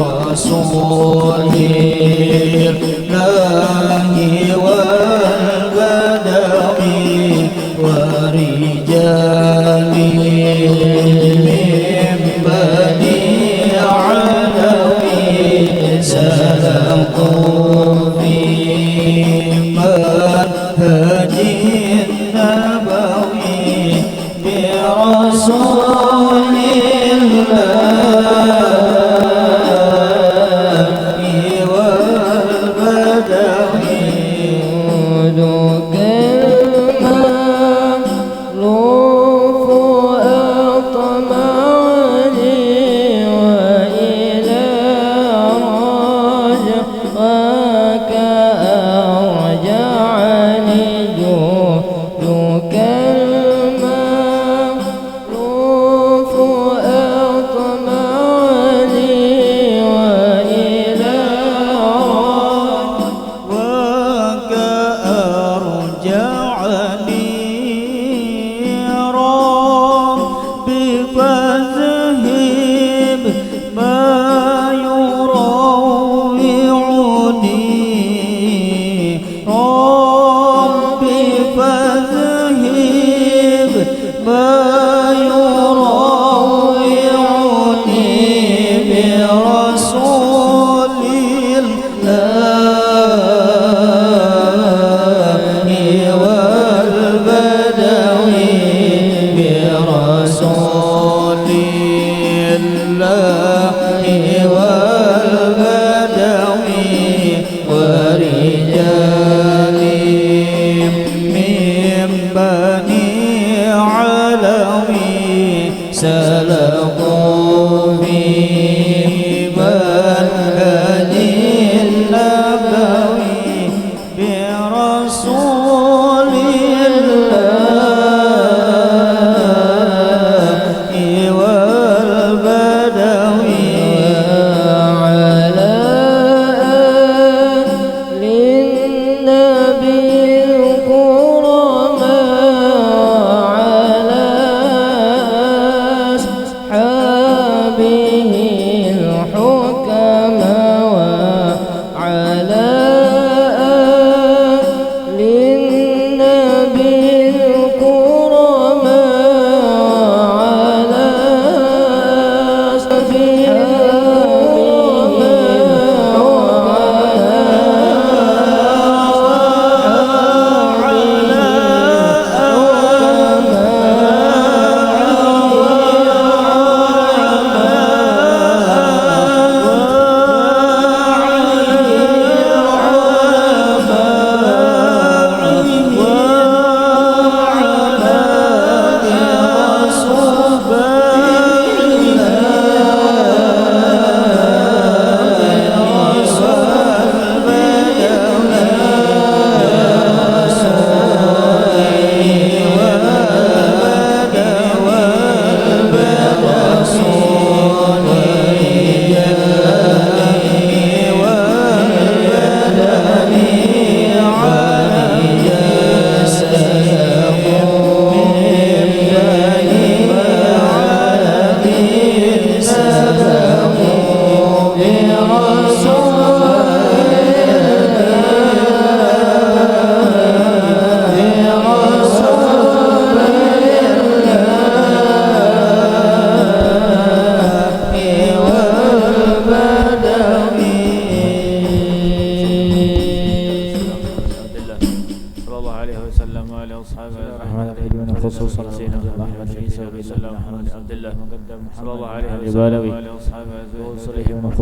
برسول الله والبدوي ورجال من بني علوي سلكوا في منهج النبوي برسول الله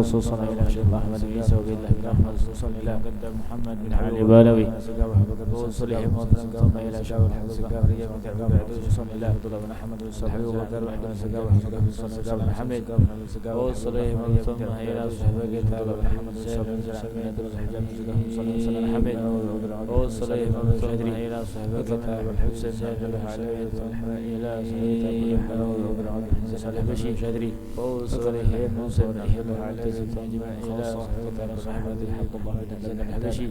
خصوصا إلى الشيخ أحمد بن عيسى وبن الله بن أحمد خصوصا إلى مقدم محمد بن علي البالوي وصلهم وصلهم إلى شاول حفظ الكافرية بن كعب خصوصا إلى عبد الله بن أحمد بن الحبيب وقدر بن سقاوة خصوصا إلى محمد وصلهم ثم إلى صحبه عبد الله بن محمد بن سلام بن عبد الحجاج خصوصا إلى محمد وصلهم ثم إلى صحبه عبد الحسين بن علي إلى صحبه الحبشي شادري وصلهم موسى بن علي إلى صحبه حق الله الحبشي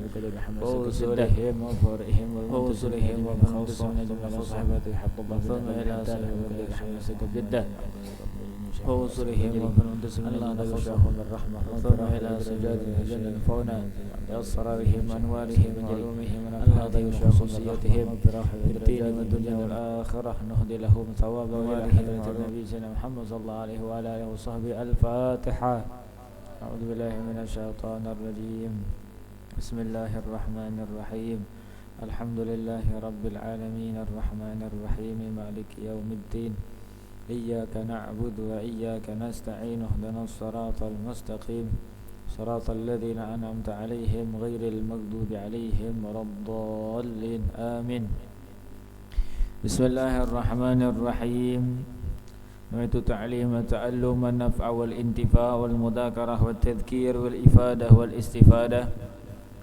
وصلهم وفرهم وصلهم وخصوصا إلى صحبه حق الله ثم إلى صحبه جدة ووصولهم وفنودس من الله تغشاهم الرحمة ثم إلى سجادهم جل الفونا بأسرارهم أنوارهم علومهم ونفحاتهم وخصوصيتهم في الدين والدنيا والآخرة نهدي لهم ثواب والدهم النبي سيدنا محمد صلى الله عليه وعلى آله وصحبه. الفاتحة. أعوذ بالله من الشيطان الرجيم. بسم الله الرحمن الرحيم. الحمد لله رب العالمين الرحمن الرحيم مالك يوم الدين. إياك نعبد وإياك نستعين اهدنا الصراط المستقيم صراط الذين أنعمت عليهم غير المغضوب عليهم ولا الضالين آمين. بسم الله الرحمن الرحيم. نويت تعليم تعلم النفع والانتفاع والمذاكرة والتذكير والإفادة والاستفادة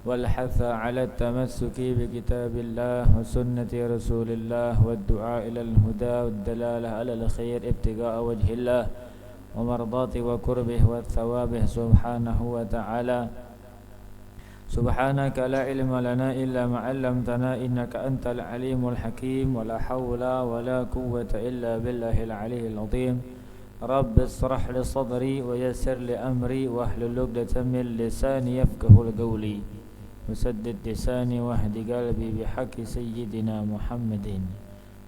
والحث على التمسك بكتاب الله وسنة رسول الله والدعاء إلى الهدى والدلالة على الخير ابتغاء وجه الله ومرضاة وقربه والثوابه سبحانه وتعالى. سبحانك لا علم لنا إلا ما علمتنا إنك أنت العليم الحكيم ولا حول ولا قوة إلا بالله العلي العظيم. رب اشرح لي صدري ويسر لي أمري واحلل عقدة من لساني يفقه قولي وسدد لساني واهد قلبي بحق سيدنا محمد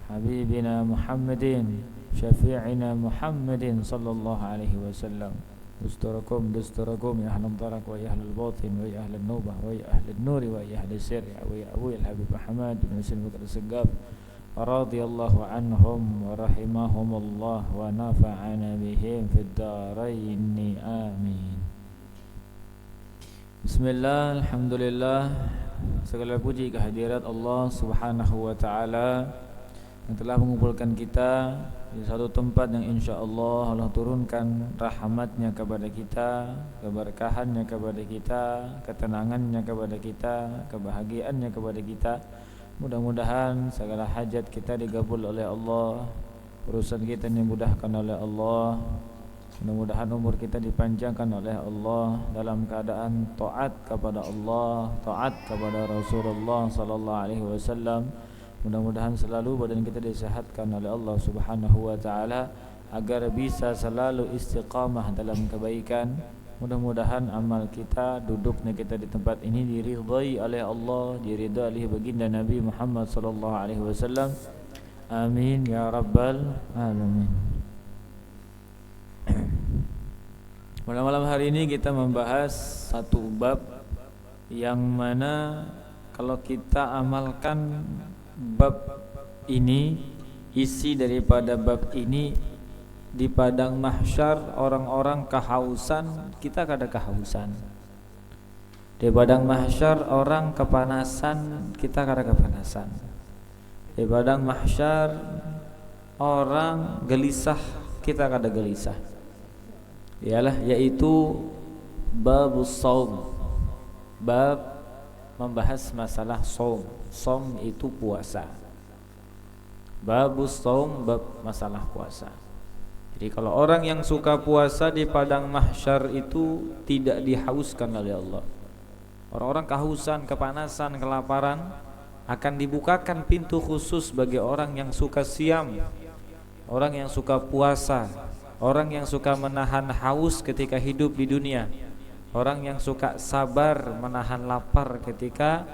حبيبنا محمد شفيعنا محمد صلى الله عليه وسلم. دستوركم يا أهل الطرق ويا أهل الباطن ويا أهل النوبة ويا أهل النور ويا أهل السر ويا أبوي الحبيب محمد بن مسلم بكر السقاف رضي الله عنهم ورحمهم الله ونفعنا بهم في الدارين آمين. Bismillah, alhamdulillah. Segala puji kehadirat Allah Subhanahu wa taala yang telah mengumpulkan kita di satu tempat yang insyaallah Allah turunkan rahmatnya kepada kita, keberkahannya kepada kita, ketenangannya kepada kita, kebahagiaannya kepada kita. Mudah-mudahan segala hajat kita digabul oleh Allah, urusan kita dimudahkan oleh Allah. Mudah-mudahan umur kita dipanjangkan oleh Allah dalam keadaan taat kepada Allah, taat kepada Rasulullah sallallahu alaihi wasallam. Mudah-mudahan selalu badan kita disehatkan oleh Allah Subhanahu wa taala agar bisa selalu istiqamah dalam kebaikan. Mudah-mudahan amal kita, duduknya kita di tempat ini diridhai oleh Allah, diridhai oleh baginda Nabi Muhammad sallallahu alaihi wasallam. Amin ya rabbal alamin. Pada malam hari ini kita membahas satu bab yang mana kalau kita amalkan bab ini, isi daripada bab ini, di padang mahsyar orang-orang kehausan, kita kada kehausan. Di padang mahsyar orang kepanasan, kita kada kepanasan. Di padang mahsyar orang gelisah, kita kada gelisah. Ialah yaitu babus saum. Bab membahas masalah saum. Saum itu puasa. Babus saum, bab masalah puasa. Jadi kalau orang yang suka puasa di padang mahsyar itu tidak dihauskan oleh Allah. Orang-orang kehausan, kepanasan, kelaparan akan dibukakan pintu khusus bagi orang yang suka siam, orang yang suka puasa, orang yang suka menahan haus ketika hidup di dunia, orang yang suka sabar menahan lapar ketika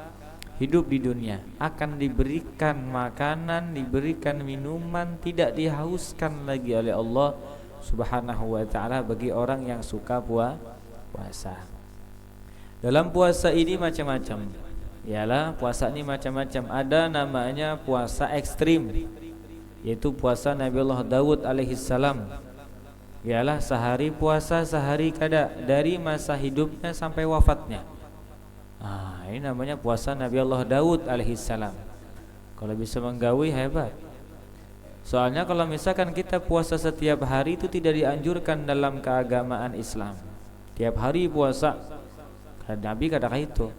hidup di dunia, akan diberikan makanan, diberikan minuman, tidak dihauskan lagi oleh Allah Subhanahu wa taala bagi orang yang suka puasa. Dalam puasa ini macam-macam. Ialah puasa ini macam-macam. Ada namanya puasa ekstrim, yaitu puasa Nabi Allah Daud alaihissalam. Ialah sehari puasa, sehari kada, dari masa hidupnya sampai wafatnya. Ini namanya puasa Nabi Allah Daud alaihissalam. Kalau bisa menggawi hebat. Soalnya kalau misalkan kita puasa setiap hari itu tidak dianjurkan dalam keagamaan Islam. Tiap hari puasa, Nabi kata itu.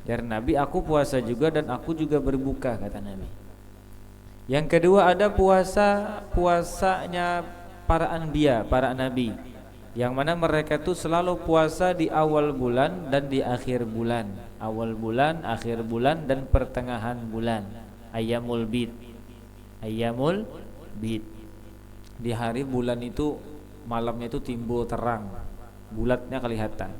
Dari Nabi, aku puasa juga dan aku juga berbuka, kata Nabi. Yang kedua ada puasanya para anbiya, para nabi, yang mana mereka itu selalu puasa di awal bulan dan di akhir bulan. Awal bulan, akhir bulan, dan pertengahan bulan. Ayyamul bid. Di hari bulan itu malamnya itu timbul terang, bulatnya kelihatan.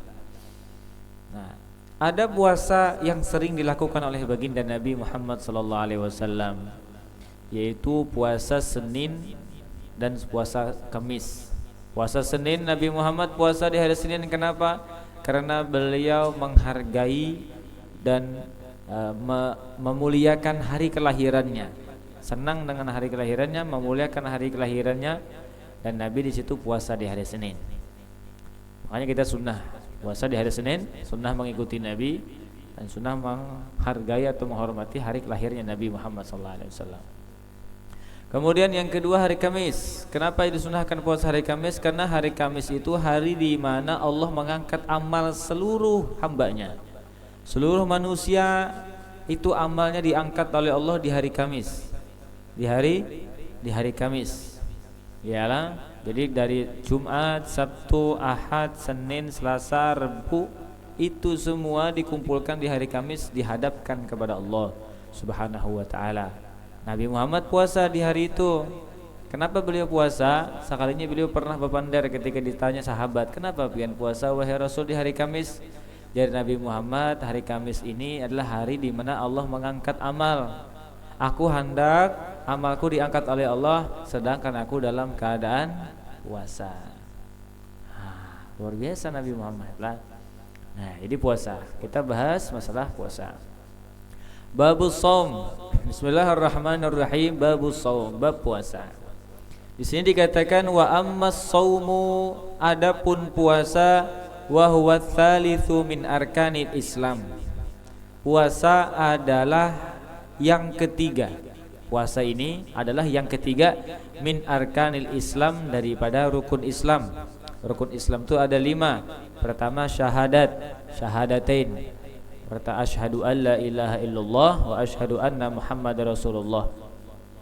Nah, ada puasa yang sering dilakukan oleh baginda Nabi Muhammad SAW, yaitu puasa Senin dan puasa Kamis. Puasa Senin, Nabi Muhammad puasa di hari Senin. Kenapa? Karena beliau menghargai dan memuliakan hari kelahirannya, senang dengan hari kelahirannya, memuliakan hari kelahirannya, dan Nabi di situ puasa di hari Senin. Makanya kita sunnah puasa di hari Senin, sunnah mengikuti Nabi, dan sunnah menghargai atau menghormati hari kelahirnya Nabi Muhammad SAW. Kemudian yang kedua, hari Kamis. Kenapa disunahkan puasa hari Kamis? Karena hari Kamis itu hari di mana Allah mengangkat amal seluruh hambanya. Seluruh manusia itu amalnya diangkat oleh Allah di hari Kamis. Di hari Kamis. Iyalah. Jadi dari Jumat, Sabtu, Ahad, Senin, Selasa, Rabu, itu semua dikumpulkan di hari Kamis, dihadapkan kepada Allah Subhanahu wa ta'ala. Nabi Muhammad puasa di hari itu. Kenapa beliau puasa? Sekalinya beliau pernah berbandar ketika ditanya sahabat, kenapa pian puasa wahai Rasul di hari Kamis? Jadi Nabi Muhammad, hari Kamis ini adalah hari di mana Allah mengangkat amal. Aku hendak amalku diangkat oleh Allah, sedangkan aku dalam keadaan puasa. Luar biasa Nabi Muhammad lah. Nah, ini puasa. Kita bahas masalah puasa. Babus shaum. Bismillahirrahmanirrahim. Babus shaum, bab puasa. Di sini dikatakan wa ammas shaumu, adapun puasa, wa huwa tsalitsu min arkanil Islam. Puasa adalah yang ketiga. Puasa ini adalah yang ketiga min arkanil Islam, daripada rukun Islam. Rukun Islam itu ada 5. Pertama syahadatain. Pertama asyhadu an la ilaha illallah wa asyhadu anna Muhammadar Rasulullah.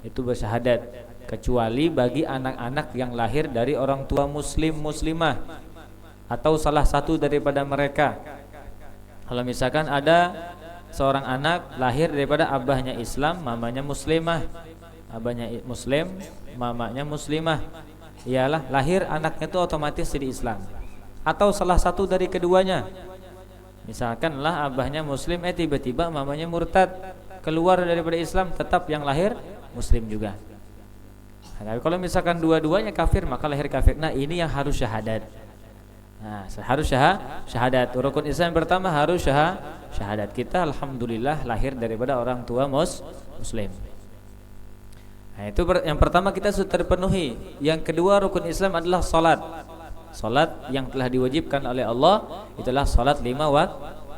Itu bersyahadat, kecuali bagi anak-anak yang lahir dari orang tua muslim muslimah atau salah satu daripada mereka. Kalau misalkan ada seorang anak lahir daripada abahnya Islam, mamanya muslimah, abahnya muslim, mamanya muslimah, ialah lahir anaknya itu otomatis jadi Islam. Atau salah satu dari keduanya, misalkan lah abahnya muslim, tiba-tiba mamanya murtad, keluar daripada Islam, tetap yang lahir muslim juga. Nah, kalau misalkan dua-duanya kafir, maka lahir kafir. Nah, ini yang harus syahadat. Nah, harus syahadat. Rukun Islam pertama harus syahadat. Kita alhamdulillah lahir daripada orang tua muslim. Nah, itu yang pertama kita sudah terpenuhi. Yang kedua, rukun Islam adalah salat. Salat yang telah diwajibkan oleh Allah itulah salat 5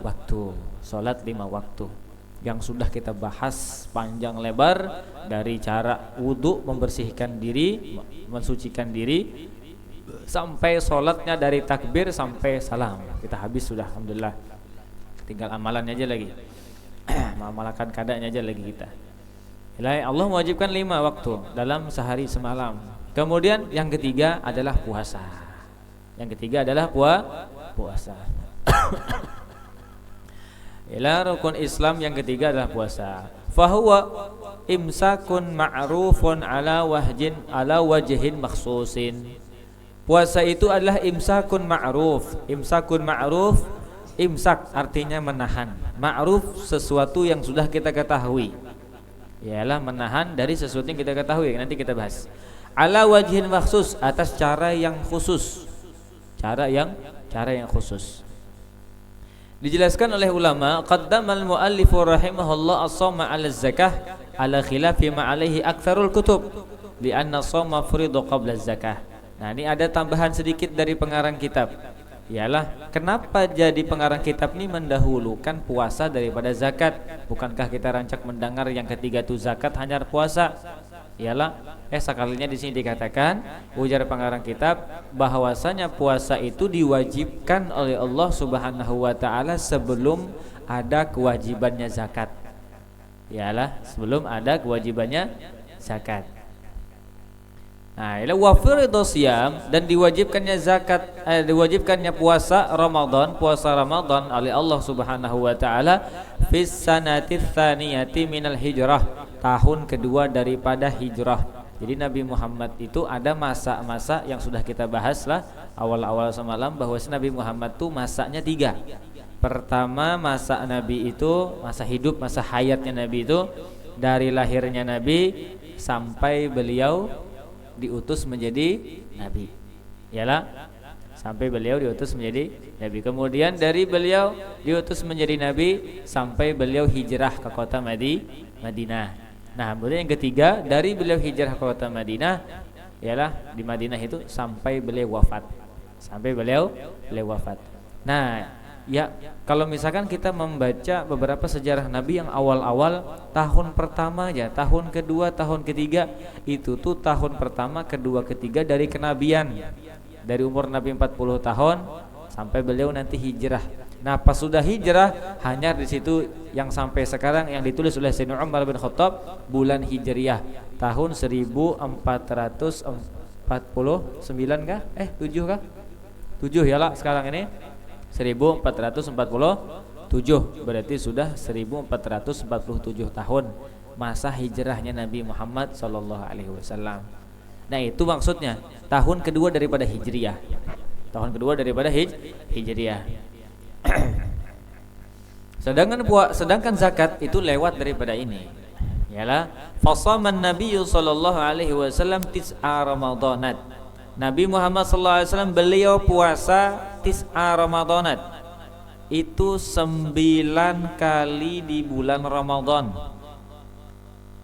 waktu. Salat 5 waktu yang sudah kita bahas panjang lebar, dari cara wudu, membersihkan diri, mensucikan diri, sampai sholatnya dari takbir sampai salam. Kita habis sudah, alhamdulillah. Tinggal amalannya aja lagi. Mengamalkan keadaannya aja lagi kita. Allah mewajibkan 5 waktu dalam sehari semalam. Kemudian yang ketiga adalah puasa. Yang ketiga adalah puasa. Rukun Islam yang ketiga adalah puasa. Fahuwa imsakun ma'rufun ala wajhin makhsusin. Puasa itu adalah imsakun ma'ruf. Imsakun ma'ruf, imsak artinya menahan. Ma'ruf sesuatu yang sudah kita ketahui. Ialah menahan dari sesuatu yang kita ketahui. Nanti kita bahas. Ala wajhin makhsus, atas cara yang khusus. Cara yang khusus. Dijelaskan oleh ulama, qaddamal muallifu rahimahullah as-shauma 'ala az-zakah ala khilafi ma 'alaihi aktsarul kutub li'anna as-shauma furidu qabla az-zakah. Nah, ini ada tambahan sedikit dari pengarang kitab. Ialah kenapa jadi pengarang kitab ini mendahulukan puasa daripada zakat? Bukankah kita rancak mendengar yang ketiga itu zakat, hanya puasa? Ialah sekalinya di sini dikatakan, ujar pengarang kitab, bahwasanya puasa itu diwajibkan oleh Allah Subhanahu wa taala sebelum ada kewajibannya zakat. Ialah sebelum ada kewajibannya zakat. Nah, ila wa fardhu shiyam, dan diwajibkannya zakat, diwajibkannya puasa Ramadan oleh Allah Subhanahu wa taala fis sanati tsaniyati minal hijrah, tahun kedua daripada hijrah. Jadi Nabi Muhammad itu ada masa-masa yang sudah kita bahas lah awal-awal semalam, bahwa Nabi Muhammad tuh masanya 3. Pertama, masa Nabi itu, masa hidup, masa hayatnya Nabi itu dari lahirnya Nabi sampai beliau diutus menjadi Nabi. Yalah, sampai beliau diutus menjadi Nabi. Kemudian dari beliau diutus menjadi Nabi sampai beliau hijrah ke kota Madinah. Nah, kemudian yang ketiga, dari beliau hijrah ke kota Madinah, ialah di Madinah itu sampai beliau wafat. Sampai beliau wafat. Nah, ya kalau misalkan kita membaca beberapa sejarah Nabi yang awal-awal, tahun pertama aja, tahun kedua, tahun ketiga, itu tuh tahun pertama, kedua, ketiga dari kenabian. Dari umur Nabi 40 tahun sampai beliau nanti hijrah. Nah, pas sudah hijrah, hanya di situ yang sampai sekarang yang ditulis oleh Sayyidina Umar bin Khattab, bulan Hijriyah tahun 1449 kah? 7 kah? 7 ya lah sekarang ini 1447, berarti sudah 1447 tahun masa hijrahnya Nabi Muhammad sallallahu alaihi wasallam. Nah, itu maksudnya tahun kedua daripada Hijriyah. Tahun kedua daripada Hijriyah. Sedangkan zakat itu lewat daripada ini. Yalah, fasaman Nabi sallallahu alaihi wasallam tis'a Ramadanat. Nabi Muhammad sallallahu alaihi wasallam beliau puasa tis'a Ramadanat. Itu 9 kali di bulan Ramadan.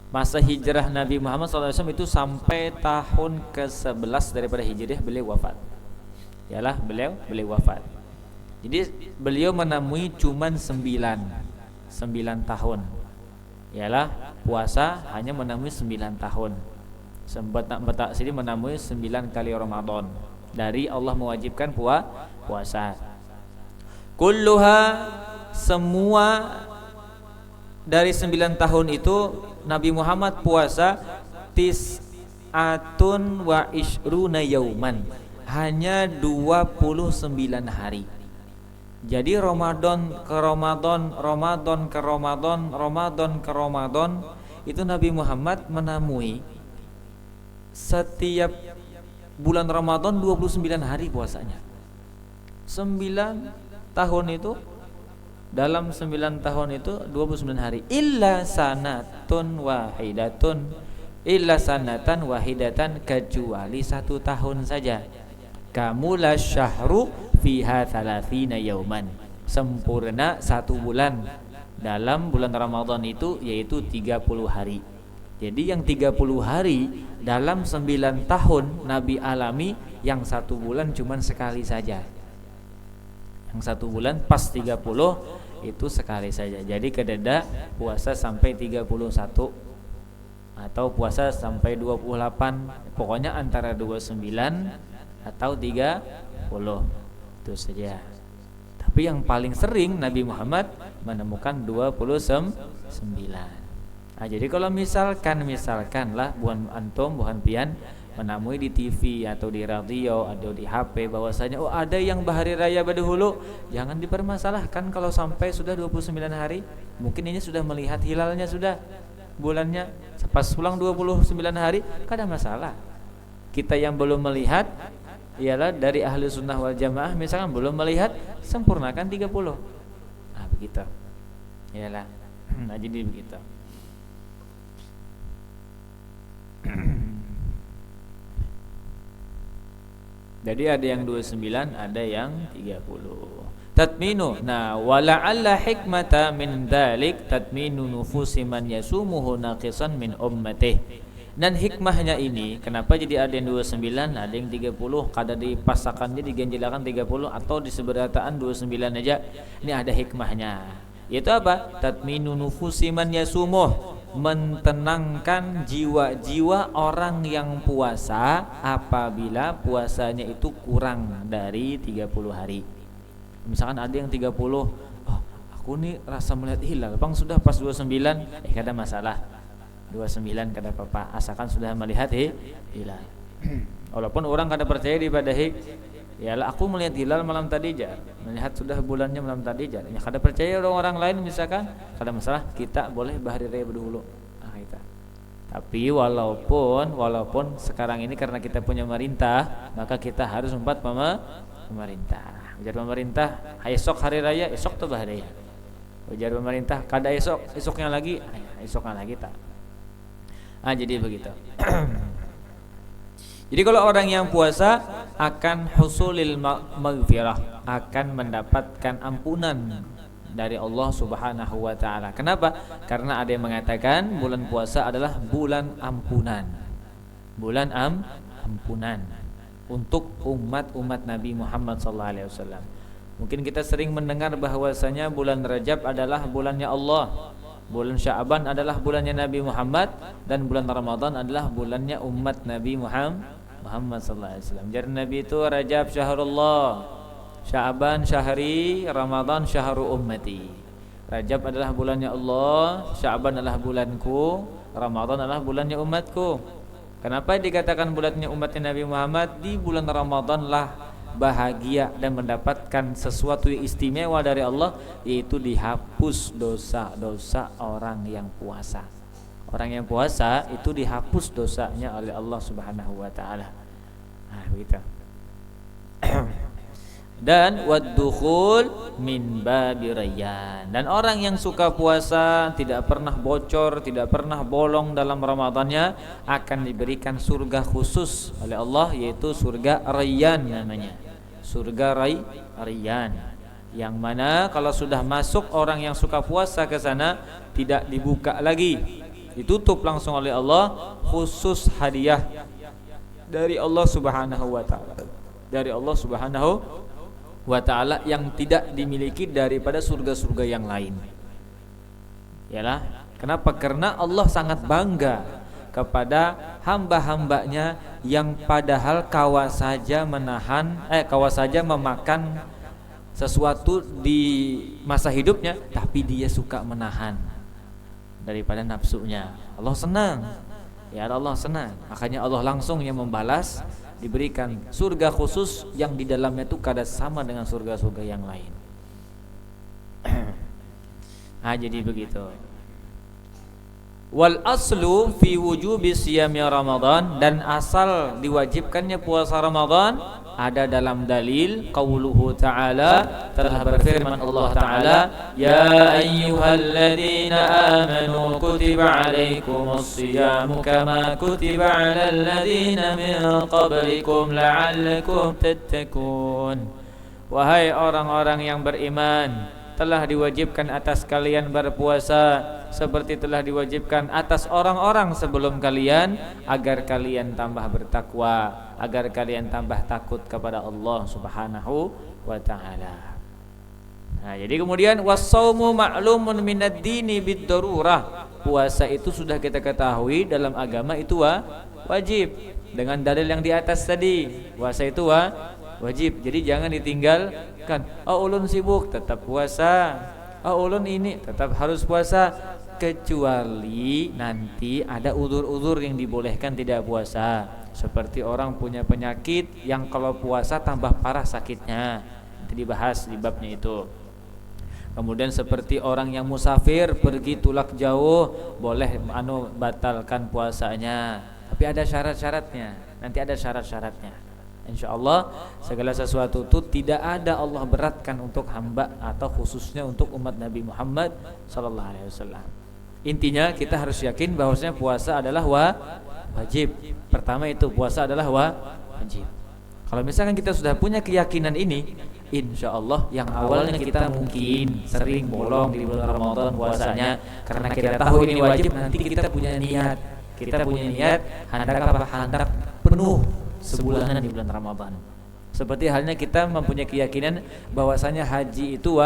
Masa hijrah Nabi Muhammad SAW itu sampai tahun ke-11 daripada hijrah beliau wafat. Yalah, beliau wafat. Jadi beliau menemui cuman 9 tahun. Yalah, puasa hanya menemui 9 tahun. Sempat sini menemui 9 kali Ramadan. Dari Allah mewajibkan puasa. Kulluha, semua dari 9 tahun itu Nabi Muhammad puasa tis'atun wa ishruna yauman, hanya 29 hari. Jadi Ramadan ke Ramadan, Ramadan ke Ramadan, Ramadan ke Ramadan, itu Nabi Muhammad menemui setiap bulan Ramadan 29 hari puasanya. 9 tahun itu, dalam 9 tahun itu 29 hari. Illa sanatan wahidatan, kecuali 1 tahun saja. Kamula syahru fiha 30 yauman, sempurna 1 bulan dalam bulan Ramadan itu, yaitu 30 hari. Jadi yang 30 hari dalam 9 tahun Nabi alami, yang 1 bulan cuman sekali saja. Yang 1 bulan pas 30 itu sekali saja. Jadi kededa puasa sampai 31 atau puasa sampai 28, pokoknya antara 29 atau 30, itu saja. Tapi yang paling sering Nabi Muhammad menemukan 29. Nah, jadi kalau misalkan lah buan antum, buan pian menemui di TV atau di radio atau di HP bahwasanya ada yang bahari raya badahulu, jangan dipermasalahkan kalau sampai sudah 29 hari. Mungkin ini sudah melihat hilalnya, sudah bulannya pas pulang 29 hari, kada masalah. Kita yang belum melihat, ialah dari ahli sunnah wal jamaah misalkan belum melihat, sempurnakan 30. Nah, begitu. Iyalah. Nah, jadi begitu. Jadi ada yang 29, ada yang 30. Tatminu. Nah, wala'alla hikmata min dzalik tatminu nufusi man yasumuhu naqisan min ummatih. Dan hikmahnya ini, kenapa jadi ada yang 29, ada yang 30, kada dipasakannya diganjilakan 30 atau diseberataan 29 aja. Ini ada hikmahnya. Yaitu apa? Tatminu nufusi man yasumuh, mentenangkan jiwa-jiwa orang yang puasa apabila puasanya itu kurang dari 30 hari. Misalkan ada yang 30, aku nih rasa melihat hilal, bang sudah pas 29, kada masalah. 29 kada apa-apa, asalkan sudah melihat hilal. Walaupun orang kada percaya daripada yalah aku melihat hilal malam tadi jar, melihat sudah bulannya malam tadi jar. Ya kada percaya orang lain misalkan, kada masalah, kita boleh bahari raya berdahulu. Kita. Tapi walaupun sekarang ini karena kita punya pemerintah, maka kita harus membuat pemerintah. Ujar pemerintah, esok hari raya, esok tuh bahaya. Ujar pemerintah, kada esoknya lagi tak. Jadi begitu. Jadi kalau orang yang puasa akan husulil maghfirah, akan mendapatkan ampunan dari Allah Subhanahu wa taala. Kenapa? Karena ada yang mengatakan bulan puasa adalah bulan ampunan. Bulan ampunan untuk umat Nabi Muhammad sallallahu alaihi wasallam. Mungkin kita sering mendengar bahwasanya bulan Rajab adalah bulannya Allah, bulan Sya'ban adalah bulannya Nabi Muhammad, dan bulan Ramadan adalah bulannya umat Nabi Muhammad sallallahu alaihi wasallam. Jadi Nabi itu Rajab syahrullah, Sya'ban syahri, Ramadan syahru ummati. Rajab adalah bulannya Allah, Sya'ban adalah bulanku, Ramadan adalah bulannya umatku. Kenapa dikatakan bulannya umatnya Nabi Muhammad? Di bulan Ramadan lah bahagia dan mendapatkan sesuatu yang istimewa dari Allah, yaitu dihapus dosa-dosa orang yang puasa. Orang yang puasa itu dihapus dosanya oleh Allah Subhanahu wa taala. Begitu. Dan waddukhul min babi rayyan, dan orang yang suka puasa tidak pernah bocor, tidak pernah bolong dalam Ramadannya, akan diberikan surga khusus oleh Allah, yaitu surga Rayyan namanya. Surga Rayyan, yang mana kalau sudah masuk orang yang suka puasa ke sana tidak dibuka lagi, ditutup langsung oleh Allah, khusus hadiah dari Allah Subhanahu wa taala. Dari Allah Subhanahu wa ta'ala yang tidak dimiliki daripada surga-surga yang lain. Yalah, kenapa? Karena Allah sangat bangga kepada hamba-hambanya yang padahal kawa saja memakan sesuatu di masa hidupnya, tapi dia suka menahan daripada nafsunya. Allah senang. Ya, Allah senang. Makanya Allah langsung yang membalas, diberikan surga khusus yang di dalamnya itu kada sama dengan surga-surga yang lain. Jadi begitu. Wal aslu fi wujubi siyami Ramadan, dan asal diwajibkannya puasa Ramadan ada dalam dalil qauluhu ta'ala, telah berfirman Allah ta'ala, ya ayyuhalladzina amanu kutiba alaikumus siyamu kama kutiba alal ladzina min qablikum la'allakum tattaqun. Wahai orang-orang yang beriman, telah diwajibkan atas kalian berpuasa seperti telah diwajibkan atas orang-orang sebelum kalian, agar kalian tambah bertakwa, agar kalian tambah takut kepada Allah Subhanahu wa taala. Jadi kemudian was-shaumu ma'lumun minad dini bid-darurah. Puasa itu sudah kita ketahui dalam agama itu wajib, dengan dalil yang di atas tadi. Puasa itu wajib. Jadi jangan ditinggalkan. Ulun sibuk, tetap puasa. Ulun ini tetap harus puasa, kecuali nanti ada udzur-udzur yang dibolehkan tidak puasa. Seperti orang punya penyakit yang kalau puasa tambah parah sakitnya, nanti dibahas di babnya itu. Kemudian seperti orang yang musafir pergi tulak jauh, boleh batalkan puasanya, tapi ada syarat-syaratnya. Nanti ada syarat-syaratnya. InsyaAllah segala sesuatu itu tidak ada Allah beratkan untuk hamba atau khususnya untuk umat Nabi Muhammad sallallahu alaihi wasallam. Intinya kita harus yakin bahwasanya puasa adalah wajib. Pertama itu puasa adalah wajib. Kalau misalkan kita sudah punya keyakinan ini, insyaallah yang awalnya kita mungkin sering bolong di bulan Ramadan puasanya karena kita tahu ini wajib, nanti kita punya niat. Kita punya niat hendak penuh sebulanan di bulan Ramadan. Seperti halnya kita mempunyai keyakinan bahwasanya haji itu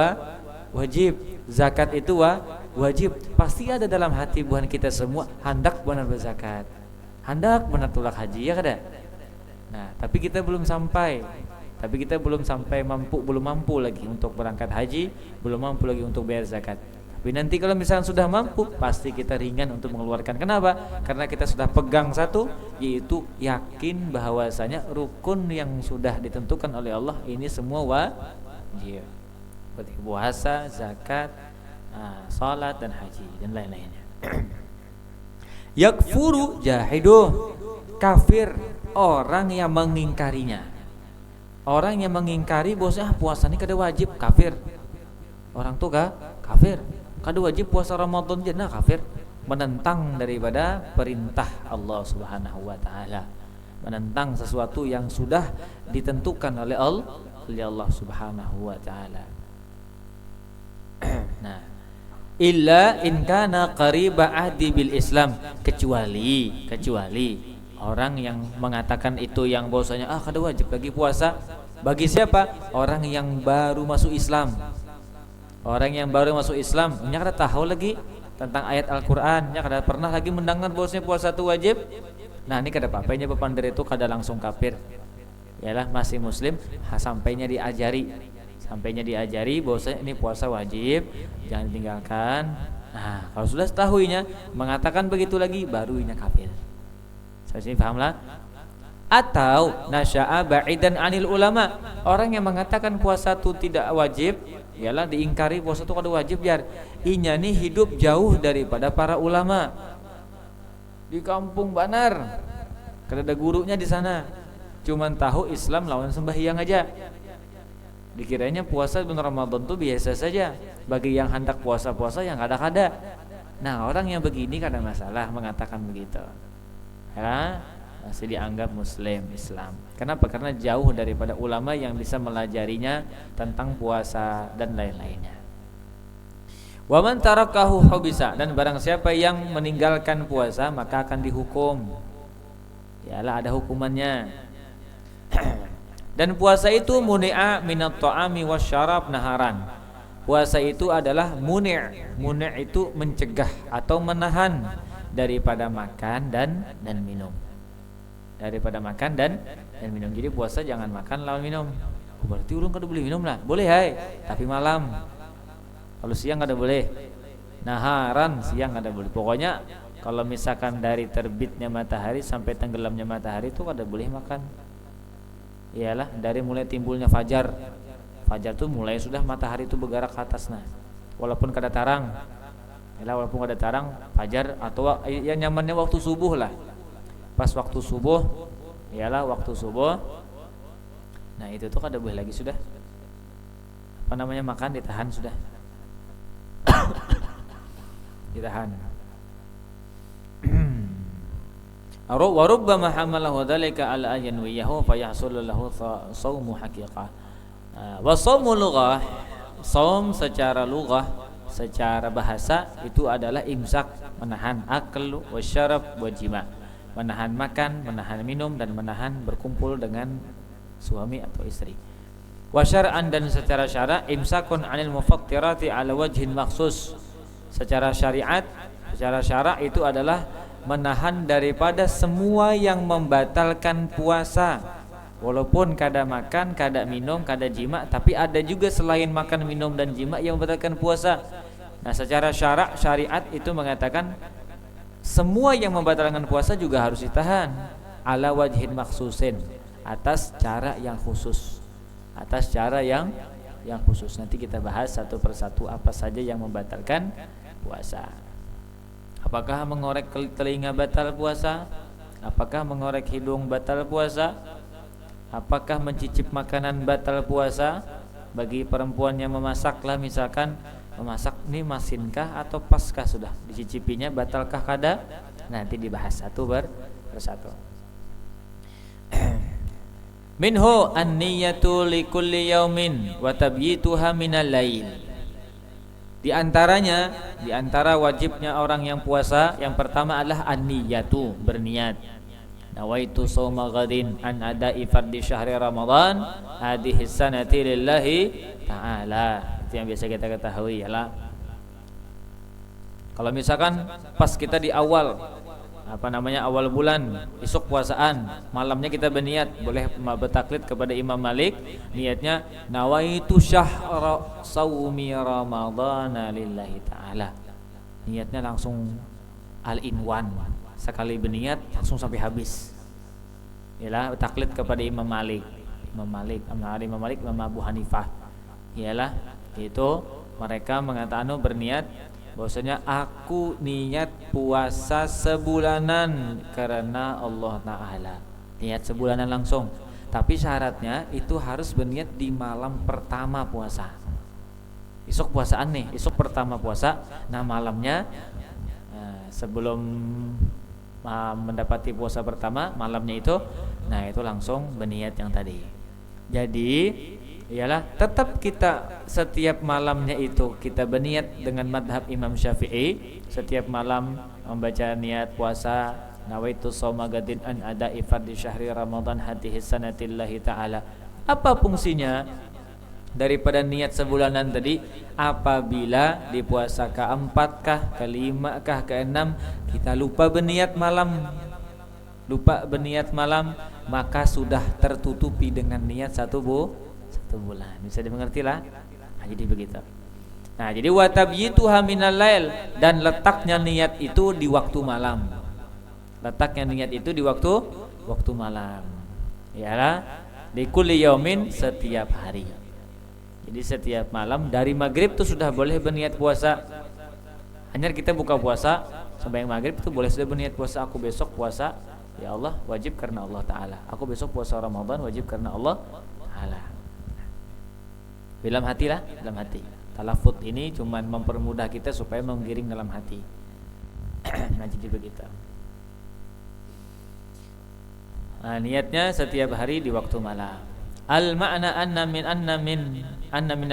wajib, zakat itu wajib. Pasti ada dalam hati buhan kita semua hendak benar berzakat, hendak benar tulak haji, ya kada? Tapi kita belum sampai. Belum mampu lagi untuk berangkat haji, belum mampu lagi untuk bayar zakat. Tapi nanti kalau misalnya sudah mampu, pasti kita ringan untuk mengeluarkan. Kenapa? Karena kita sudah pegang satu, yaitu yakin bahwasanya rukun yang sudah ditentukan oleh Allah ini semua wajib. Seperti puasa, zakat, salat dan haji dan lain-lainnya. Yakfuru jahiduh, kafir orang yang mengingkarinya. Orang yang mengingkari bahwasanya puasa ini kada wajib, kafir. Orang tuh kafir. Kada wajib puasa Ramadan jenah kafir. Menentang daripada perintah Allah Subhanahu wa taala. Menentang sesuatu yang sudah ditentukan oleh Allah Subhanahu wa taala. Nah, illa in kana qariba ahdi bil Islam, kecuali orang yang mengatakan itu yang bahwasanya kada wajib lagi puasa bagi siapa? Orang yang baru masuk Islam. Orang yang baru masuk Islam, nya kada tahu lagi tentang ayat Al-Qur'an, nya kada pernah lagi mendengar bahwasanya puasa itu wajib. Nah, ini kada apa-apa nya bepander itu kada langsung kafir. Yalah masih muslim, sampainya diajari bahwasanya ini puasa wajib, jangan ditinggalkan. Nah, kalau sudah tahuinya mengatakan begitu lagi, baru inya kafir. Saya sini pahamlah. Atau nasya'a ba'idan anil ulama, orang yang mengatakan puasa itu tidak wajib, ialah diingkari puasa itu kada wajib jar. Inya nih hidup jauh daripada para ulama. Di kampung Banar, kada ada gurunya di sana. Cuman tahu Islam lawan sembahyang aja. Dikiranya puasa bulan Ramadan itu biasa saja. Bagi yang hendak puasa-puasa yang kada-kada. Nah, orang yang begini kada masalah mengatakan begitu. Ya, masih dianggap muslim Islam. Kenapa? Karena jauh daripada ulama yang bisa melajarinya tentang puasa dan lain-lainnya. Wa man tarakahu hubisa, dan barang siapa yang meninggalkan puasa maka akan dihukum. Yalah ada hukumannya. Dan puasa itu muni'a minat ta'ami wasyarab naharan. Puasa itu adalah muni' itu mencegah atau menahan daripada makan dan minum. Daripada makan dan minum. Jadi puasa jangan makan lawan minum. Berarti ulun kada boleh minum lah. Boleh hai, tapi malam. Kalau siang kada boleh. Naharan siang kada boleh. Pokoknya kalau misalkan dari terbitnya matahari sampai tenggelamnya matahari itu kada boleh makan. Iyalah dari mulai timbulnya fajar. Fajar tuh mulai sudah matahari itu bergerak ke atas nah. Walaupun kada tarang. Walaupun ada tarang fajar atau yang nyamannya waktu subuh lah. Pas waktu subuh, ialah waktu subuh. Nah, itu tuh kada boleh lagi sudah. Apa namanya makan ditahan sudah. Ditahan. Wa rubbama hamalahu dzalika ala yanwiyahu fa yahsul lahu shaumu haqiqah. Wa shaumu lughah, shaum secara lughah, secara bahasa itu adalah imsak, menahan akal wasyarab wajima, menahan makan, menahan minum dan menahan berkumpul dengan suami atau istri. Wasyar'an, dan secara syara imsakun 'anil mufattirati 'ala wajhin maksus. Secara syariat, secara syara itu adalah menahan daripada semua yang membatalkan puasa. Walaupun kada makan, kada minum, kada jima, tapi ada juga selain makan, minum dan jima yang membatalkan puasa. Nah, secara syariat itu mengatakan semua yang membatalkan puasa juga harus ditahan ala wajhin maksusin, atas cara yang khusus. Atas cara yang khusus. Nanti kita bahas satu persatu apa saja yang membatalkan puasa. Apakah mengorek telinga batal puasa? Apakah mengorek hidung batal puasa? Apakah mencicip makanan batal puasa? Bagi perempuan yang memasak lah, misalkan memasak ini masinkah atau paskah sudah dicicipinya, batalkah kada? Nanti dibahas satu persatu. Minhu an-niyatu likulli yaumin wa tabyituha minal lail. Di antara wajibnya orang yang puasa yang pertama adalah an-niyatu, berniat. Nawaitu shauma ghadin an ada'i fardhi syahri Ramadan hadhihi sanati lillahi ta'ala. Itu yang biasa kita ketahui ialah kalau misalkan pas kita di awal awal bulan esok puasaan, malamnya kita berniat, boleh bertaklid kepada Imam Malik, niatnya nawaitu syahra saumi ramadhana lillahi ta'ala. Niatnya langsung al-inwan, sekali berniat langsung sampai habis. Ialah taklid kepada Imam Malik, Imam Abu Hanifah. Ialah itu mereka mengatakan berniat bahwasanya aku niat puasa sebulanan karena Allah Ta'ala. Niat sebulanan langsung. Tapi syaratnya itu harus berniat di malam pertama puasa. Esok puasaan nih, esok pertama puasa. Nah malamnya sebelum mendapati puasa pertama malamnya itu, nah itu langsung berniat yang tadi. Jadi ialah tetap kita setiap malamnya itu kita berniat dengan madhab Imam Syafi'i. Setiap malam membaca niat puasa, nawaitu shauma gadin an ada'i fardhi syahri Ramadan hatihi sanatillahi ta'ala. Apa fungsinya daripada niat sebulanan tadi? Apabila di puasa ke-4 kah, ke-5 kah, ke-6 kita lupa berniat malam, maka sudah tertutupi dengan niat satu bulan. Bisa dimengerti lah. Nah, jadi begitu. Nah, jadi wa tabyituha minal lail, dan letaknya niat itu di waktu malam. Letaknya niat itu di waktu malam. Ialah di kulli yaumin, setiap hari. Jadi setiap malam dari maghrib itu sudah boleh berniat puasa. Hanya kita buka puasa sampai maghrib itu boleh sudah berniat puasa. Aku besok puasa ya Allah wajib karena Allah Ta'ala. Aku besok puasa Ramadan wajib karena Allah Ta'ala. Dalam hati lah, dalam hati. Talafut ini cuma mempermudah kita supaya menggiring dalam hati. Nah jadi begitu. Nah, niatnya setiap hari di waktu malam. Al ma'na anna min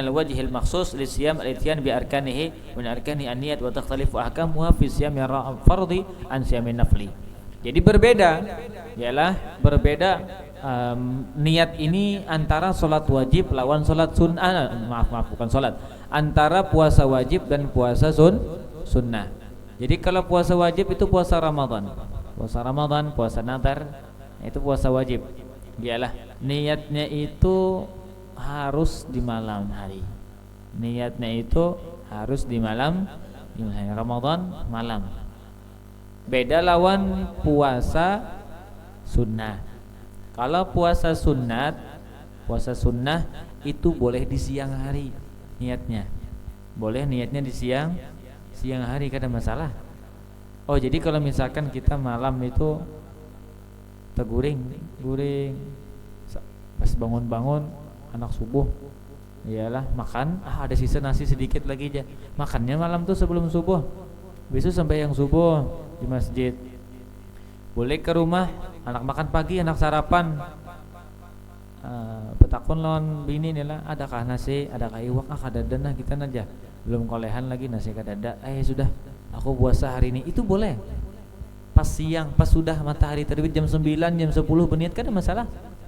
al wajhil makhsus li siyam al-ityan bi arkanihi wa arkani an-niyat wa takhtalifu ahkamuha fi siyam fardhi an siyamin nafli. Jadi berbeda, ialah berbeda niat ini antara salat wajib lawan salat sunnah. Bukan salat, antara puasa wajib dan puasa sunnah. Jadi kalau puasa wajib itu puasa Ramadan, puasa nadar itu puasa wajib. Ialah niatnya itu harus di malam hari. Niatnya itu harus di malam Ramadan malam. Beda lawan puasa sunnah. Kalau puasa sunnah itu boleh di siang hari niatnya. Boleh niatnya di siang hari, kada masalah. Oh, jadi kalau misalkan kita malam itu teguring pas bangun anak subuh, iyalah makan, ada sisa nasi sedikit lagi aja. Makannya malam tuh sebelum subuh. Besok sampai yang subuh di masjid. Boleh ke rumah, anak makan pagi, anak sarapan. Petakun lawan bini nih lah, adakah nasi, adakah iwak, kadada nah kita aja. Belum kolehan lagi nasi kadada. Sudah, aku puasa hari ini. Itu boleh. Pas siang, pas sudah matahari terbit jam 9, jam 10 berniat kan ada masalah.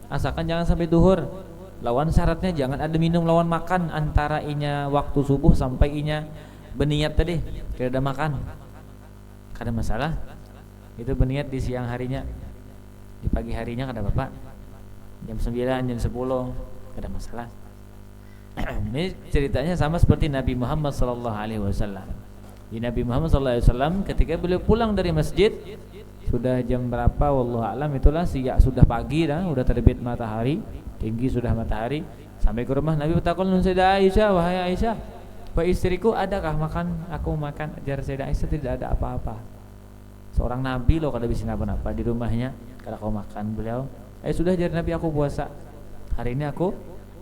Asalkan jangan sampai duhur. Lawan syaratnya jangan ada minum lawan makan antara inya waktu subuh sampai inya berniat tadi. Tidak ada makan. Kada masalah. Itu berniat di siang harinya. Di pagi harinya kada apa-apa. Jam 9, jam 10 kada masalah. Ini ceritanya sama seperti Nabi Muhammad SAW. Di Nabi Muhammad SAW ketika beliau pulang dari masjid, sudah jam berapa wallahu alam, itulah sudah pagi dah, sudah terbit matahari, tinggi sudah matahari. Sampai ke rumah Nabi bertakon Sayyidah Aisyah, wahai Aisyah, Pak istriku adakah makan? Aku makan. Ajar Sayyidah Aisyah tidak ada apa-apa. Seorang Nabi loh kada bisa apa-apa di rumahnya, kada kau makan. Beliau, sudah ajar Nabi aku puasa. Hari ini aku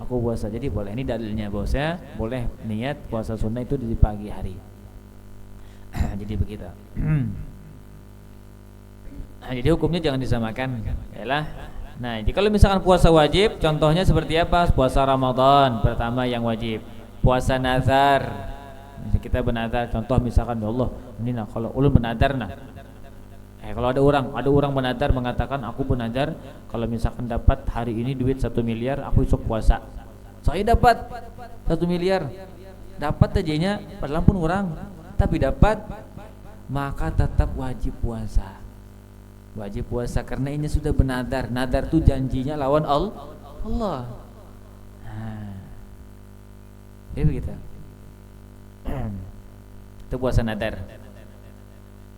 puasa. Jadi boleh, ini dalilnya bahwasanya boleh niat puasa sunnah itu di pagi hari. Jadi begitu. Jadi hukumnya jangan disamakan. Yalah. Nah, jadi kalau misalkan puasa wajib, contohnya seperti apa? Puasa Ramadan pertama yang wajib. Puasa nazar. Kita bernazar, contoh misalkan ya Allah, ini nah kalau ulun bernazar nah. Kalau ada orang bernazar mengatakan aku bernazar kalau misalkan dapat hari ini duit 1 miliar, aku besok puasa. Saya dapat 1 miliar. Dapat aja padahal pun orang tapi dapat, maka tetap wajib puasa. Wajib puasa karena ini sudah bernadar. Nadar itu janjinya lawan Allah. Jadi begitu. Itu puasa nadar.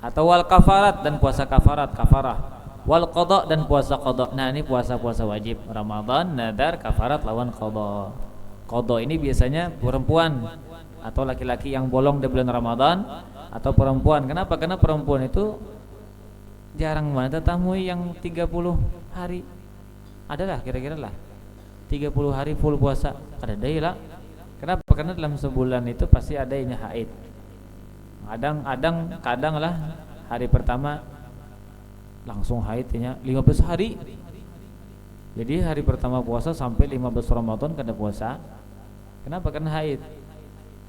Atau wal kafarat dan puasa kafarah. Wal qada dan puasa qada. Nah, ini puasa-puasa wajib. Ramadan, nadar, kafarat lawan qada. Qada ini biasanya perempuan. atau laki-laki yang bolong di bulan Ramadan, atau perempuan. Kenapa? Karena perempuan itu jarang banget temui yang 30 hari. Adalah kira-kira lah 30 hari full puasa. Ada deh lah. Kenapa? Karena dalam sebulan itu pasti ada yang haid. Kadang lah hari pertama langsung haidnya 15 hari. Jadi hari pertama puasa sampai 15 Ramadan kada puasa. Kenapa? Karena haid.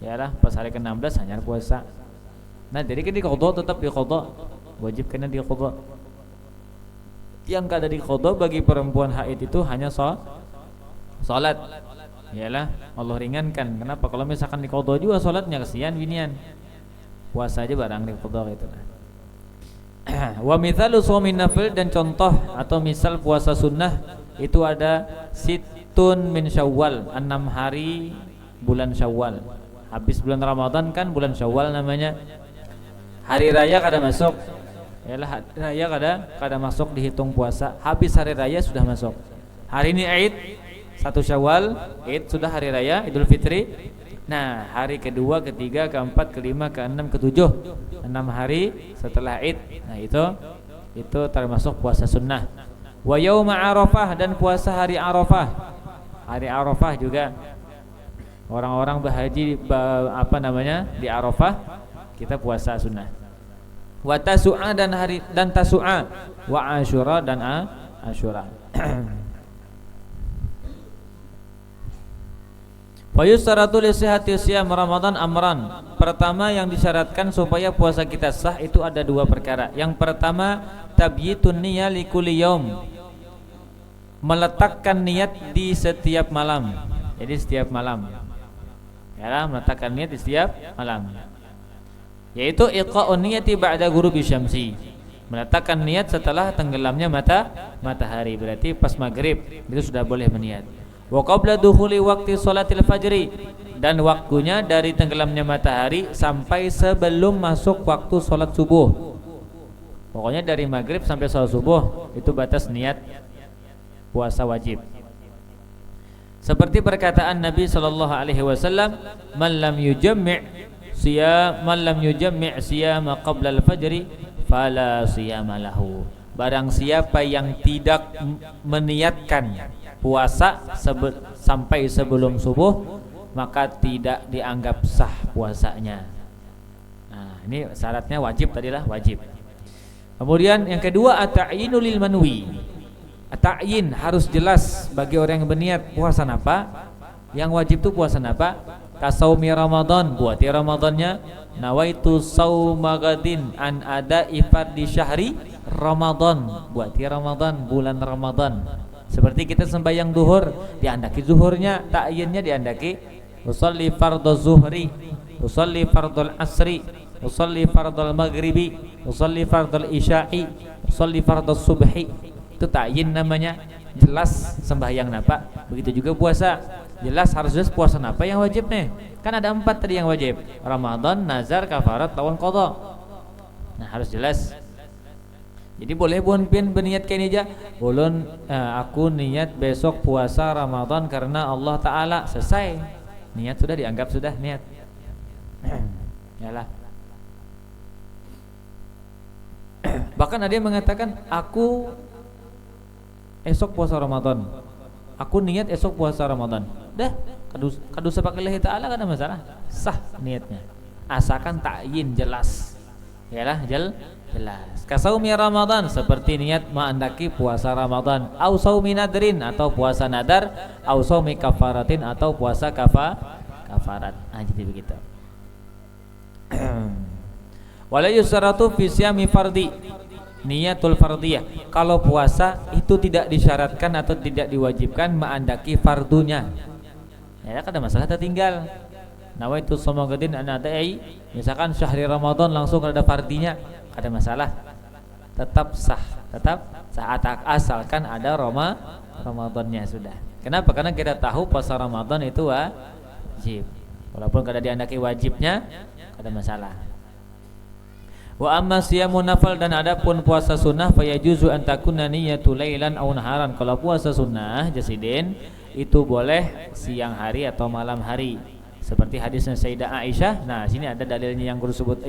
Yalah pas hari ke-16 hanya puasa. Nah, jadi kan diqadha, tetap diqadha. Wajib kena diqadha. Yang kada diqadha bagi perempuan haid itu hanya salat. Yalah Allah ringankan. Kenapa? Kalau misalkan diqadha juga salatnya kesian binian. Puasa aja barang diqadha gitu. Wa mithalu shaumin nafil, dan contoh atau misal puasa sunnah itu ada situn min Syawal, 6 hari bulan Syawal. Habis bulan Ramadan kan bulan Syawal namanya. Hari raya kada masuk. Yalah hari raya kada masuk dihitung puasa. Habis hari raya sudah masuk. Hari ini Id 1 Syawal, Id sudah hari raya Idul Fitri. Nah, hari kedua, ketiga, keempat, kelima, keenam, ketujuh, 6 hari setelah Id. Nah, itu termasuk puasa sunnah. Wa yauma Arafah, dan puasa hari Arafah. Hari Arafah juga orang-orang berhaji di Arafah, kita puasa sunnah. Wa tasu'a, dan tasu'a, wa asyura, dan asyura. Fa yustaratu li sihhati siyam Ramadan amran. Pertama yang disyaratkan supaya puasa kita sah itu ada 2 perkara. Yang pertama, tabyitun niyyah li kulli yaum. Meletakkan niat di setiap malam. Jadi setiap malam. Ya, meletakkan niat di setiap malam. Yaitu iqa'un niyati ba'da ghurubi syamsi. Meletakkan niat setelah tenggelamnya matahari. Berarti pas maghrib itu sudah boleh berniat. Wa qabla dukhuli waqti sholatil fajri, dan waktunya dari tenggelamnya matahari sampai sebelum masuk waktu sholat subuh. Pokoknya dari maghrib sampai sholat subuh itu batas niat puasa wajib. Seperti perkataan Nabi sallallahu alaihi wasallam, "Man lam yujammi' siyama qabla al-fajri fala siyama lahu." Barang siapa yang tidak meniatkan puasa sampai sebelum subuh, maka tidak dianggap sah puasanya. Nah, ini syaratnya wajib tadilah, wajib. Kemudian yang kedua, at-ta'yinu lil manwi. At-ta'yin harus jelas bagi orang yang berniat puasa apa. Yang wajib itu puasa apa? Kasaumi Ramadan, buati Ramadannya. Nawaitu sauma gadin an ada'i fardhi syahri Ramadan, buati Ramadan, bulan Ramadan. Seperti kita sembahyang zuhur, diandaki zuhurnya, ta'yinnya diandaki usolli fardhu zuhri, usolli fardhul asri, usolli fardhul maghribi, usolli fardhul isya'i, usolli fardhus subhi. Itu ta'yin namanya. Jelas sembahyang napa. Begitu juga puasa, jelas harus jelas puasa napa yang wajib nih. Kan ada 4 tadi yang wajib: Ramadan, nazar, kafarat, lawan qadha. Nah, harus jelas. Jadi boleh buan pian berniat kayak ini aja. Ulun aku niat besok puasa Ramadan karena Allah Ta'ala. Selesai. Niat sudah dianggap sudah niat. Yalah. Bahkan ada yang mengatakan, aku esok puasa Ramadan. Aku niat esok puasa Ramadan. Dah, kadusa pakai lillahi ta'ala kan ada masalah. Sah niatnya. Asalkan ta'yin jelas. Yalah, jelas. Kasaumi Ramadan, seperti niat menghendaki puasa Ramadan. Au saumi nadrin, atau puasa nadar. Au saumi kafaratin, atau puasa kafarat. Jadi begitu. Wala yusaratu fi siyami fardhi, niyatul fardiyah. Kalau puasa itu tidak disyaratkan atau tidak diwajibkan menghendaki fardunya. Ya, ada masalah tertinggal. Nawaitu somogadin anadai, misalkan syahri Ramadan langsung ada fardinya, ada masalah. Tetap sah asalkan ada Ramadannya sudah. Kenapa? Karena kita tahu puasa Ramadan itu wajib. Walaupun kada diandaki wajibnya, ada masalah. Wa amma siyamun nafal, dan adapun puasa sunnah, fa yajuzu an takuna niyyatu lailan aw naharan. Kalau puasa sunnah jasidin itu boleh siang hari atau malam hari. Seperti hadisnya Sayyidah Aisyah. Nah, sini ada dalilnya yang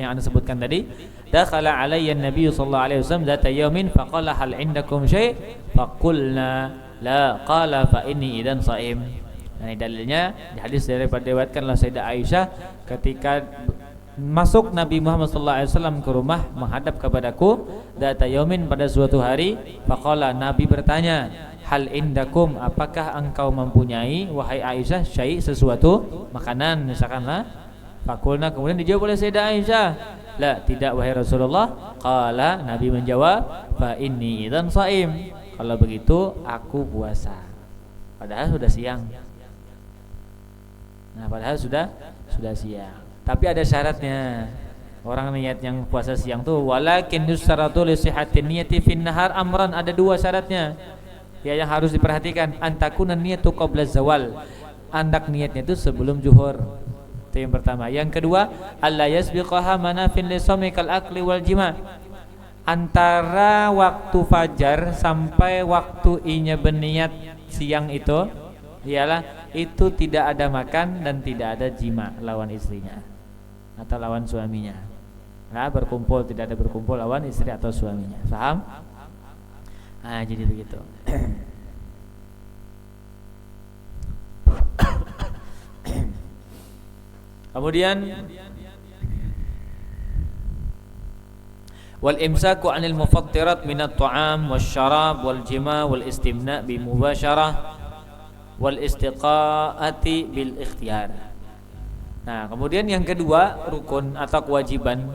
Anda sebutkan tadi. Dakhala alayya an-nabiy sallallahu alaihi wasallam dzata yaumin faqala hal indakum syai' faqulna la qala fa inni idan shaim. Nah, ini dalilnya di hadis daripada diriwayatkanlah Sayyidah Aisyah ketika masuk Nabi Muhammad sallallahu alaihi wasallam ke rumah menghadap kepadaku dzata yaumin pada suatu hari, faqala Nabi bertanya, hal indakum, apakah engkau mempunyai wahai Aisyah syai' sesuatu makanan misalkanlah. Fakulna, kemudian dijawab oleh Sayyidah Aisyah, la, tidak wahai Rasulullah. Qala, Nabi menjawab, fa inni idzan shaim, kalau begitu aku puasa. Padahal sudah siang. Nah, padahal sudah siang. Tapi ada syaratnya. Orang niat yang puasa siang tuh walakin yustaratu li sihhatin niyati fin nahar amran, ada dua syaratnya. Ya, yang harus diperhatikan, antakuna niyatu qabla zawal, andak niatnya itu sebelum zuhur. Itu yang pertama. Yang kedua, alla yasbiqaha manafin li shaumi kal akli wal jima, antara waktu fajar sampai waktu inya berniat siang itu ialah itu tidak ada makan dan tidak ada jima lawan istrinya atau lawan suaminya. Nah, berkumpul, tidak ada berkumpul lawan istri atau suaminya. Paham? Nah, jadi begitu. Kemudian wal imsaku 'anil mufattirat minat ta'am wasyarab wal jima wal istimna' bi mubasyarah wal istiqaati bil ikhtiyar. Nah, kemudian yang kedua rukun atau kewajiban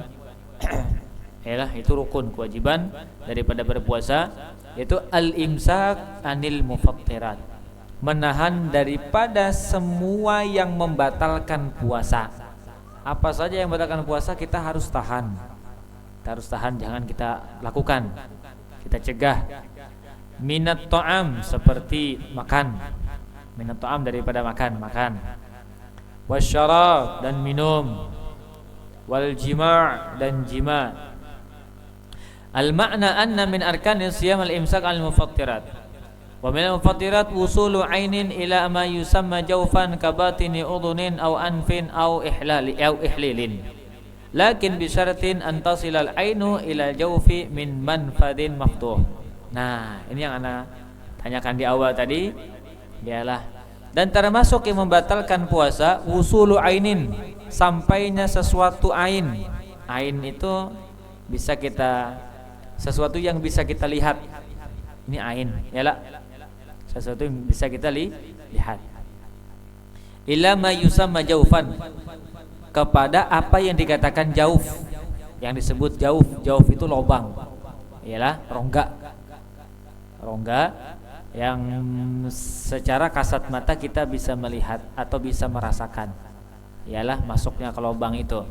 ialah itu rukun kewajiban daripada berpuasa, yaitu al-imsak anil mufattirat, menahan daripada semua yang membatalkan puasa. Apa saja yang membatalkan puasa kita harus tahan. Kita harus tahan, jangan kita lakukan. Kita cegah. Minat ta'am, seperti makan. Minat ta'am daripada makan. Wasyarab, dan minum. Wal jima' dan jima'. Al-ma'na anna min arkanis siyam al-imsak al-mufattirat. Wa min al-mufattirat wusulu 'ainin ila ma yusamma jawfan ka batini udhunin aw anfin aw ihlilin. Lakin bi syaratin an tasila al-'ainu ila jawfi min manfadin maftuh. Nah, ini yang ana tanyakan di awal tadi ialah, dan termasuk yang membatalkan puasa wusulu 'ainin, sampainya sesuatu ain. Ain itu bisa kita, sesuatu yang bisa kita lihat. Ini ain, yalah. Sesuatu yang bisa kita lihat. Ila ma yusamma jaufan, kepada apa yang dikatakan jauf. Yang disebut jauf itu lubang. Yalah, rongga yang secara kasat mata kita bisa melihat atau bisa merasakan. Yalah, masuknya ke lubang itu.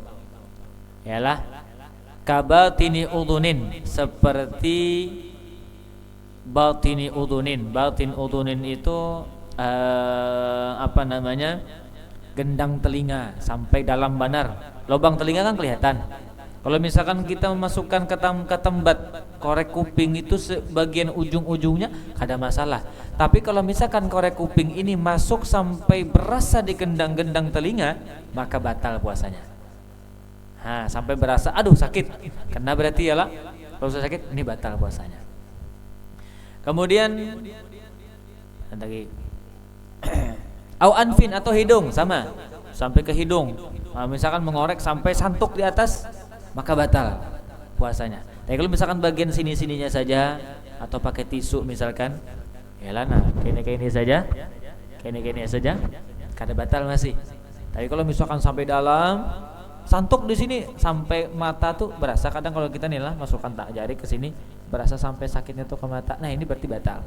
Yalah, kabatini udhunin, seperti batini udhunin. Batin udhunin itu gendang telinga sampai dalam banar. Lubang telinga kan kelihatan. Kalau misalkan kita memasukkan ke tempat korek kuping itu sebagian ujung-ujungnya ada masalah. Tapi kalau misalkan korek kuping ini masuk sampai berasa di gendang-gendang telinga, maka batal puasanya. Sampai berasa aduh sakit, karena berarti ialah kalau sakit ini batal puasanya. Kemudian lagi au anfin, atau hidung, sama sampai ke hidung. Misalkan mengorek sampai santuk di atas, maka batal puasanya. Tapi kalau misalkan bagian sini-sininya saja atau pakai tisu misalkan, yalah, nah kene saja, kada batal masih. Tapi kalau misalkan sampai dalam, santuk di sini sampai mata tuh berasa, kadang kalau kita nih lah masukkan tak jari ke sini berasa sampai sakitnya tuh ke mata. Nah, ini berarti batal.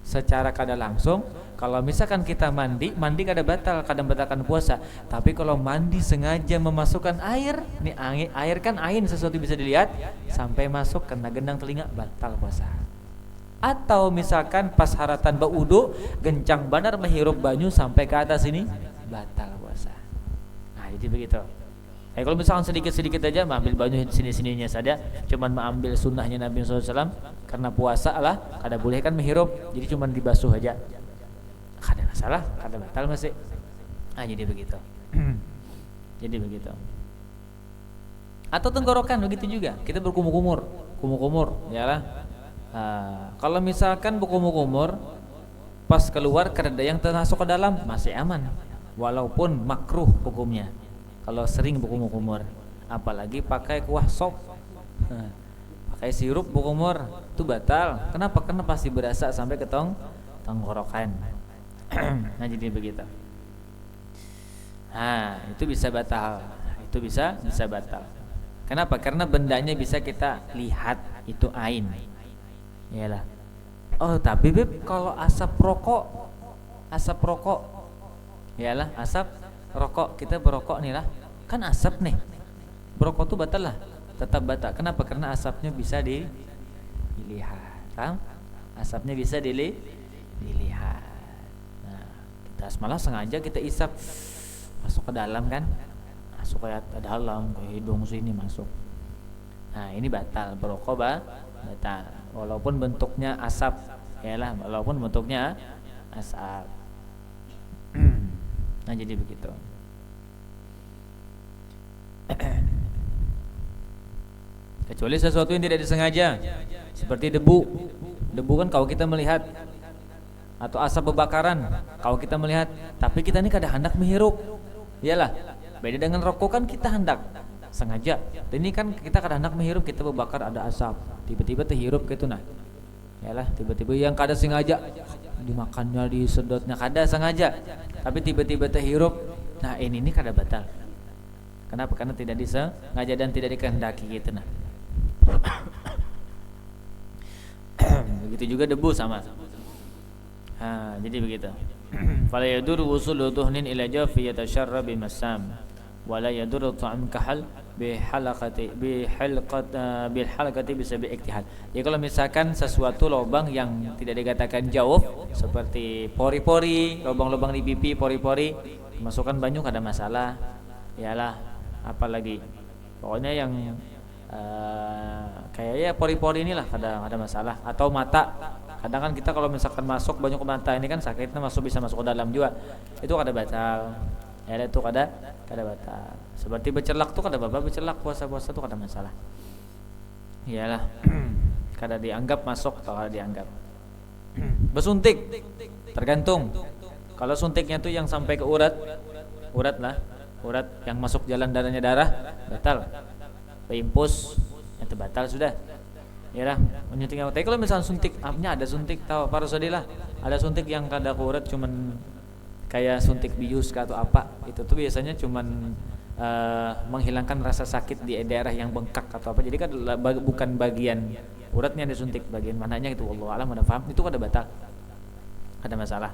Secara kada langsung, kalau misalkan kita mandi kada batal, kada batalkan puasa. Tapi kalau mandi sengaja memasukkan air, nih air kan ain, sesuatu bisa dilihat, sampai masuk kena gendang telinga, batal puasa. Atau misalkan pas haratan baudu, gencang banar menghirup banyu sampai ke atas ini, batal puasa. Nah, jadi begitu. Kalau misalkan sedikit-sedikit aja mengambil banyu sini-sininya saja, cuman mengambil sunnahnya Nabi SAW, karena puasa lah kada boleh kan menghirup, jadi cuman dibasuh aja, kada masalah, kada batal masih. Jadi begitu. Jadi begitu. Atau tenggorokan begitu juga. Kita berkumur-kumur, ya lah. Kalau misalkan berkumur-kumur, pas keluar kada ada yang termasuk ke dalam, masih aman. Walaupun makruh hukumnya. Kalau sering berkumur-kumur, apalagi pakai kuah sop, pakai sirup berkumur, itu batal. Kenapa? Karena pasti berasa sampai ke tenggorokan. Nah jadi begitu. Itu bisa batal. Itu bisa batal. Kenapa? Karena bendanya bisa kita lihat, itu ain. Iyalah. Oh, tapi Beb, kalau asap rokok, iyalah, asap rokok, kita berokok nih lah, kan asap nih. Berokok tuh batal lah, tetap batal. Kenapa? Karena asapnya bisa dilihat. Paham? Asapnya bisa dilihat. Nah, kita malah sengaja kita isap masuk ke dalam kan, masuk ke dalam, ke hidung sini masuk. Nah ini batal, berokok batal, walaupun bentuknya asap, yalah, walaupun bentuknya asap. Nah jadi begitu. Kecuali sesuatu yang tidak disengaja, seperti debu kan kalau kita melihat, atau asap bebakaran kalau kita melihat, tapi kita ini kada hendak menghirup. Iyalah, beda dengan rokok kan kita hendak sengaja. Ini kan kita kada hendak menghirup, kita berbakar ada asap, tiba-tiba terhirup gitu nah. Iyalah, tiba-tiba yang kada sengaja dimakannya, disedotnya kada sengaja, tapi tiba-tiba terhirup. Nah, ini kada batal. Kenapa? Karena tidak disengaja dan tidak dikehendaki gitu nah. Begitu juga debu sama. Jadi begitu. Fala yadur wusulu tuhnin ila jafi yatasharra bimasam wala yadur ta'am kahal bihalaqati bisa biiktihal. Ya kalau misalkan sesuatu lubang yang tidak dikatakan jauh, seperti pori-pori, lubang-lubang di pipi, pori-pori, masukkan banyu kada masalah. Iyalah, apalagi pokoknya yang kayak pori-pori inilah ada masalah. Atau mata, kadang kan kita kalau misalkan masuk banyak ke mata ini kan sakitnya bisa masuk ke dalam juga, itu kada batal. Ya itu kada batal. Seperti bercelak tuh kada apa-apa, bercelak puasa-puasa tuh kada masalah. Iyalah, kada dianggap masuk atau kada dianggap. Bersuntik tergantung. Kalau suntiknya tuh yang sampai ke urat yang masuk jalan darah batal. Impus itu batal sudah. Yalah, menyuntik. Tapi kalau misalnya suntiknya ada suntik tahu parosodilah, ada suntik yang kada kurat, cuman kayak suntik bius atau apa, itu tuh biasanya cuman menghilangkan rasa sakit di daerah yang bengkak atau apa. Jadi kan bukan bagian uratnya disuntik, bagian mananya itu wallahu alam, ada paham, itu kada batal. Ada masalah.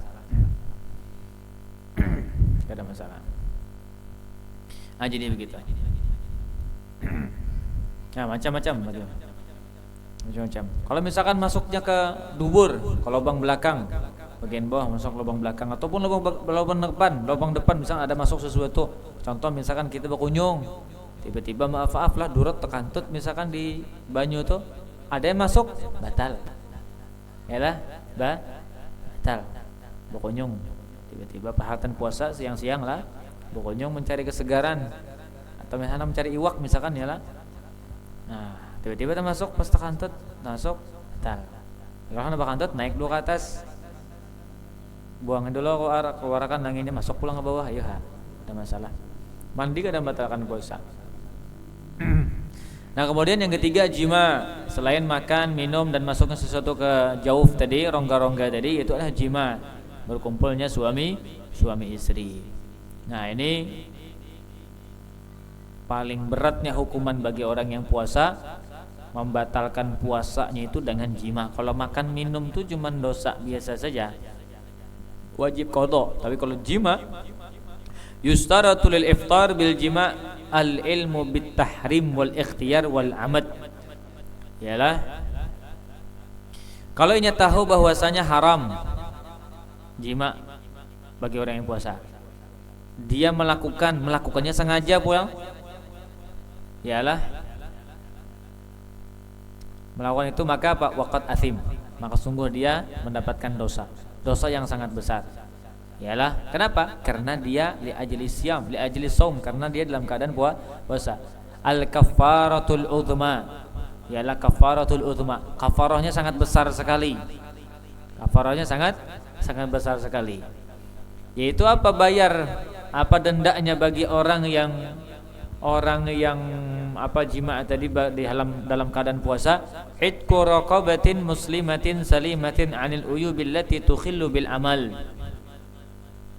Kada masalah. Jadi begitu. Nah, macam-macam. Kalau misalkan masuknya ke dubur, ke lubang belakang, bagian bawah masuk lubang belakang, ataupun lubang depan, misalkan ada masuk sesuatu. Contoh misalkan kita berkunjung, tiba-tiba maaf lah durut tekantut misalkan di banyu tuh, ada yang masuk, batal. Yalah, batal. Berkunjung, tiba-tiba perhatian puasa siang-siang lah, berkunjung mencari kesegaran, atau misalnya mencari iwak misalkan ya lah. Nah, tiba-tiba kita masuk pas tekantut, masuk batal. Kalau bakantut naik dulu ke atas, buangin dulu keluarkan anginnya, masuk pulang ke bawah, ayo ada masalah. Mandi kadang batalkan puasa. Nah kemudian yang ketiga jima, selain makan, minum dan masuknya sesuatu ke jauh tadi, rongga-rongga tadi, itu adalah jima, berkumpulnya suami istri. Nah ini paling beratnya hukuman bagi orang yang puasa, membatalkan puasanya itu dengan jima. Kalau makan minum itu cuma dosa biasa saja, wajib qada. Tapi kalau jima, yustaratu lil iftar bil jima al ilmu bit tahrim wal ikhtiyar wal amad. Yalah, kalau ingin tahu bahwasanya haram jima bagi orang yang puasa, dia melakukannya sengaja pulang, yalah, melakukan itu maka apa? Waqad athim, maka sungguh dia mendapatkan dosa yang sangat besar. Yalah, kenapa? Karena dia li ajli siyam, li ajli saum, karena dia dalam keadaan puasa. Al kafaratul uzma. Yalah kafaratul uzma. Kafarahnya sangat besar sekali. Kafarahnya sangat besar sekali. Yaitu apa? Bayar apa dendanya bagi orang yang apa jima' tadi di dalam keadaan puasa. Itqu raqabatin muslimatin salimatin 'anil uyubil lati tukhillu bil amal.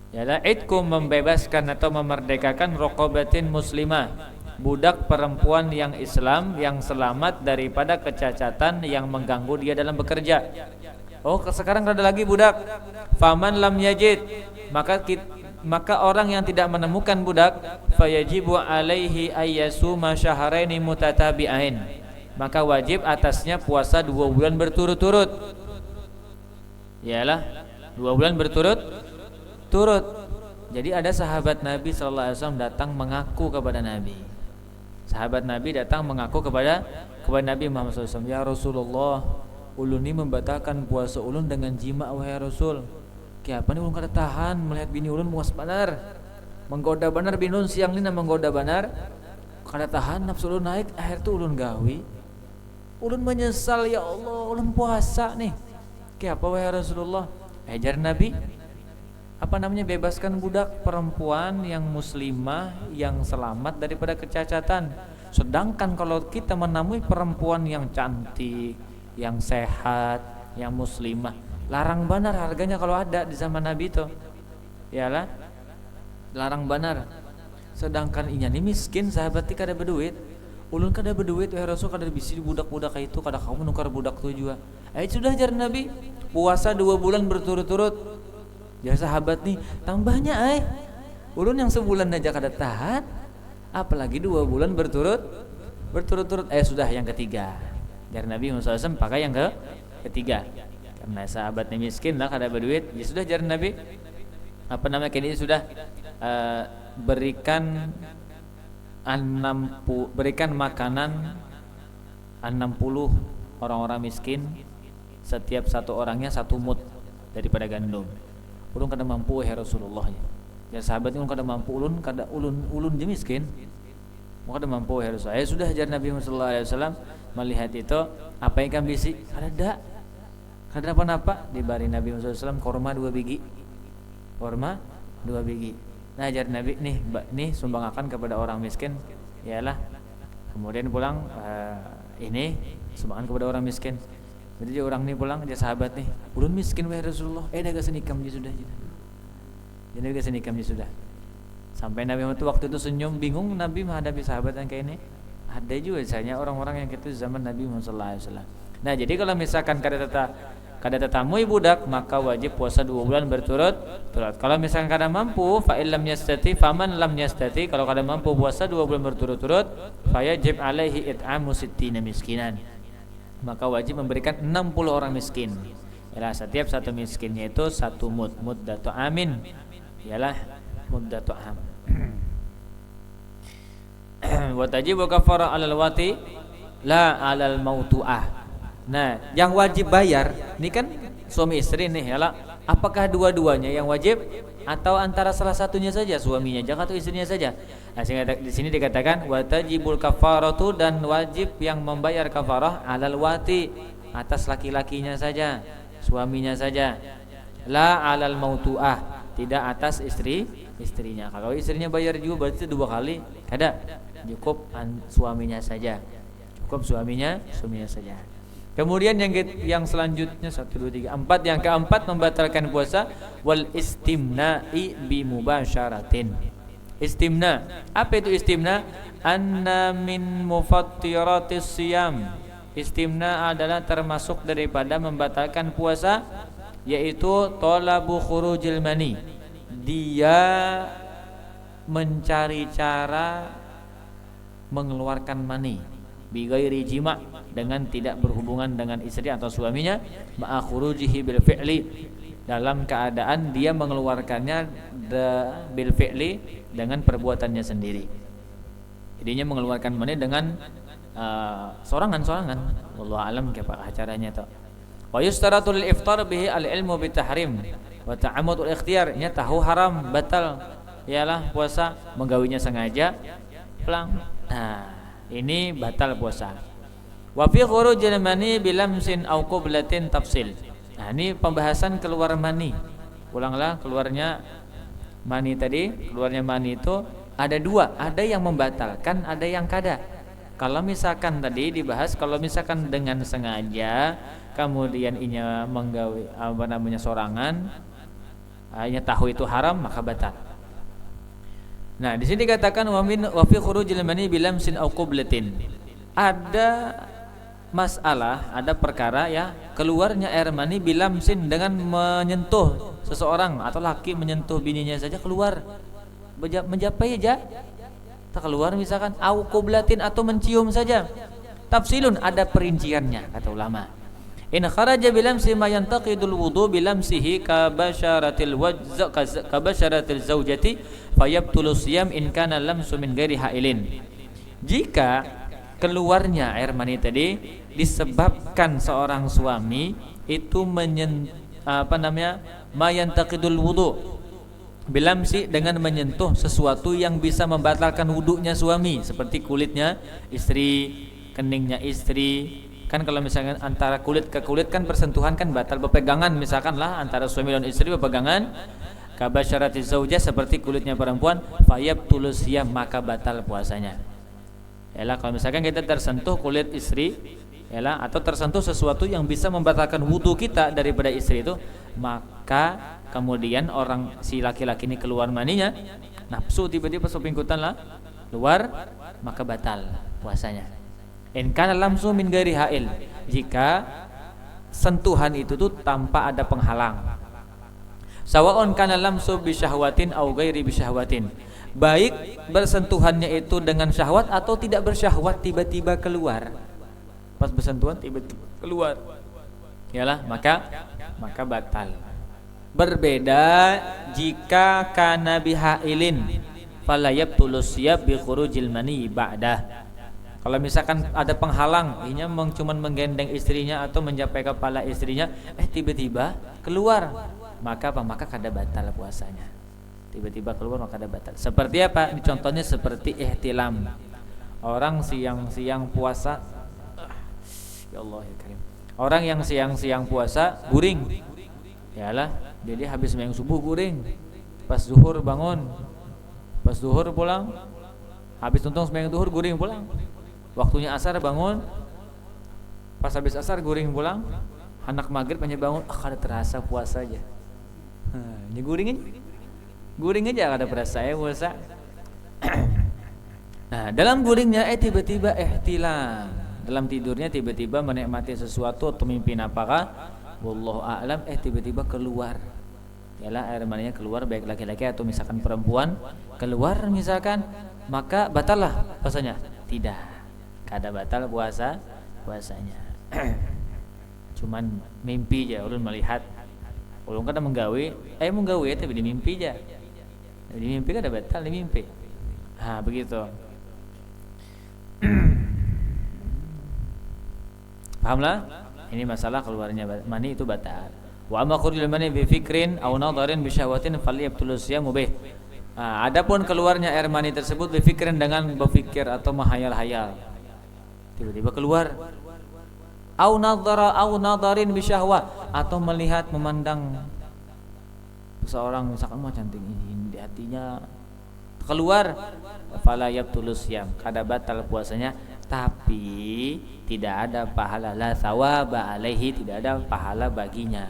Yalah, itqu membebaskan atau memerdekakan raqabatin muslimah, budak perempuan yang Islam yang selamat daripada kecacatan yang mengganggu dia dalam bekerja. Oh, sekarang ada lagi budak. Faman lam yajid, maka orang yang tidak menemukan budak, fayajibu alaihi ayyasuma syahraini mutatabi'ain, maka wajib atasnya puasa 2 bulan berturut-turut. Yalah, 2 bulan berturut-turut. Jadi ada sahabat Nabi sallallahu alaihi wasallam datang mengaku kepada Nabi. Sahabat Nabi datang mengaku kepada Nabi Muhammad SAW. Ya Rasulullah, ulun ini membatalkan puasa ulun dengan jima, wahai Rasul. Kiapa ni ulun kada tahan melihat bini ulun muas banar, menggoda banar bini ulun siang ni menggoda banar, kada tahan nafsu ulun naik, akhir tu ulun gawi. Ulun menyesal, ya Allah, ulun puasa nih. Kiapa wahai Rasulullah? Ajar Nabi, apa namanya, bebaskan budak perempuan yang muslimah yang selamat daripada kecacatan. Sedangkan kalau kita menemui perempuan yang cantik, yang sehat, yang muslimah, larang banar harganya kalau ada di zaman Nabi itu. Yalah, larang banar. Sedangkan inya ni miskin, sahabat ti kada berduit. Ulun kada berduit, wahai Rasul, kada bisi budak-budak itu, kada kamu nukar budak tu juga. Sudah ajar Nabi, puasa 2 bulan berturut-turut. Ya sahabat nih, tambahnya ulun yang sebulan aja kada tahan, apalagi 2 bulan berturut-turut. Sudah yang ketiga. Dari Nabi Muhammad SAW pakai yang ketiga. Karena sahabatnya miskin lah, kada berduit. Ya sudah, jar Nabi, apa namanya, kini sudah berikan makanan 60 orang-orang miskin, setiap satu orangnya 1 mud daripada gandum. Ulun kada mampu, ya Rasulullah. Ya sahabat ulun kada mampu, ulun je miskin. Mau kada mampu, ya Rasulullah. Sudah, ajar Nabi sallallahu alaihi wasallam melihat itu, apa yang kami bisi? Kada apa-apa. Dibari Nabi sallallahu alaihi wasallam korma 2 biji. Korma 2 biji. Nah, ajar Nabi, nih sumbangkan kepada orang miskin. Yalah. Kemudian pulang ini sumbangkan kepada orang miskin. Jadi dia orang ni pulang, dia sahabat nih, ulun miskin wahai Rasulullah. Dah senikam je sudah. Jadi dah senikam je sudah. Sampai Nabi Muhammad waktu itu senyum, bingung Nabi menghadapi sahabat yang kayak ini. Ada juga misalnya orang-orang yang gitu zaman Nabi Muhammad SAW. Nah, jadi kalau misalkan kada tetamui budak, maka wajib puasa 2 bulan berturut-turut. Kalau misalkan kada mampu, fa illam yastati faman lam yastati, kalau kada mampu puasa 2 bulan berturut-turut, fa yajib alaihi it'amu 60 miskinan. Maka wajib memberikan 60 orang miskin. Yalah, setiap satu miskinnya itu 1 muddatu amin. Yalah, muddatu am. Wa tajibu kafarah 'alal wati la 'alal mautuah. Nah, yang wajib bayar ini kan suami istri nih, yalah. Apakah dua-duanya yang wajib atau antara salah satunya saja, suaminya aja atau istrinya saja? Nah, sehingga di sini dikatakan wa tajibul kafaratu, dan wajib yang membayar kafarah 'alal wati, atas laki-lakinya saja, suaminya saja. La 'alal mautuah, tidak atas istrinya. Kalau istrinya bayar juga berarti 2 kali. Kada, cukup suaminya saja. Cukup suaminya saja. Kemudian yang selanjutnya 1 2 3 4, yang keempat membatalkan puasa wal istimna'i bi mubasyaratin. Istimna, apa itu istimna? Anna min mufattiratis siyam. Istimna adalah termasuk daripada membatalkan puasa, yaitu talabu khurujil mani. Dia mencari cara mengeluarkan mani bighairi jima', dengan tidak berhubungan dengan istri atau suaminya, ma'a khurujihi bil fi'li, dalam keadaan dia mengeluarkannya bil fi'li, dengan perbuatannya sendiri. Jadinya mengeluarkan mani dengan sorangan. Wallahu alam kepa caranya to. Wa yustaratu lil iftar bihi al ilmu bitahrim. Wa ta'ammudul ikhtiyar nya tahu haram batal ialah puasa menggawinya sengaja pulang. Nah, ini batal puasa. Wa fi khurujil mani bilamsin aw qublatin tafsil. Nah, ini pembahasan keluar mani. Ulanglah keluarnya mani tadi, keluarnya mani itu ada dua, ada yang membatalkan, ada yang kada. Kalau misalkan tadi dibahas, kalau misalkan dengan sengaja kemudian inya menggawe sorangan, inya tahu itu haram maka batal. Nah, di sini dikatakan wa fi khurujil mani bilamsin aw qublatin. Ada masalah, ada perkara ya, keluarnya air mani bilamsin dengan menyentuh seseorang atau laki menyentuh bininya saja keluar. Menjapai aja tak keluar misalkan aw qublatin atau mencium saja. Tafsilun ada perinciannya kata ulama. In kharaja bilamsi ma yantaqidul wudu bilamsihi ka basyaratil zaujati fayabtulu siyam in kana lamsu min ghairi hailin. Jika keluarnya air mani tadi disebabkan seorang suami itu ma yantaqidul wudu bilamsi dengan menyentuh sesuatu yang bisa membatalkan wudunya suami seperti kulitnya istri, keningnya istri. Kan kalau misalkan antara kulit ke kulit kan persentuhan kan batal, berpegangan misalkan lah antara suami dan istri berpegangan, kabasyarati zaujah seperti kulitnya perempuan, fayabtulu siyam maka batal puasanya. Yalah kalau misalkan kita tersentuh kulit istri, yalah atau tersentuh sesuatu yang bisa membatalkan wudu kita daripada istri itu, maka kemudian orang si laki-laki ini keluar maninya, nafsu tiba-tiba sepingkutan lah keluar, maka batal puasanya. In kana lamsu min ghairi hail, jika sentuhan itu tuh tanpa ada penghalang. Sawaun kana lamsu bi syahwatin au ghairi bi syahwatin, baik bersentuhannya itu dengan syahwat atau tidak bersyahwat tiba-tiba keluar. Pas bersentuhan tiba-tiba keluar. Yalah, maka batal. Berbeda jika kana bihailin fala yabtulu siyab bi khurujil mani ba'dah. Kalau misalkan ada penghalang, inya cuman menggendeng istrinya atau mencapai kepala istrinya, tiba-tiba keluar, maka kada batal puasanya. Tiba-tiba keluar maka kada batal. Seperti apa? Ini contohnya seperti ihtilam. Orang siang-siang puasa, ya Allah ya Karim. Orang yang siang-siang puasa guring. Yalah, jadi habis sembahyang subuh guring. Pas zuhur bangun. Pas zuhur pulang. Habis tuntung sembahyang zuhur guring pulang. Waktunya asar bangun, pas habis asar guring pulang, anak maghrib hanya bangun, kada terasa puasa aja. Ini guring aja kada terasa ya puasa. Nah dalam guringnya tiba-tiba ihtilam, dalam tidurnya tiba-tiba menikmati sesuatu atau mimpi apakah, wallahu a'lam, tiba-tiba keluar. Yalah air maninya keluar, baik laki-laki atau misalkan perempuan keluar misalkan, maka batal lah puasanya. Tidak. Kada batal puasanya. Cuman mimpi aja ulun melihat. Ulun kada menggawe tapi di mimpi aja. Di mimpi kada batal di mimpi. Begitu. Pahamlah? Ini masalah keluarnya mani itu batal. Wa amma khurujul mani bi fikrin aw nadharin bi syahwatin falyabtul siyamu bih. Adapun keluarnya air mani tersebut bi fikrin dengan berfikir atau menghayal-hayal. Tiba-tiba keluar au nadharin bi syahwah atau melihat memandang seseorang misalkan cantik ini di hatinya keluar, fala yabtulus syam kada batal puasanya, tapi tidak ada pahala, la thawaba alaihi, tidak ada pahala baginya.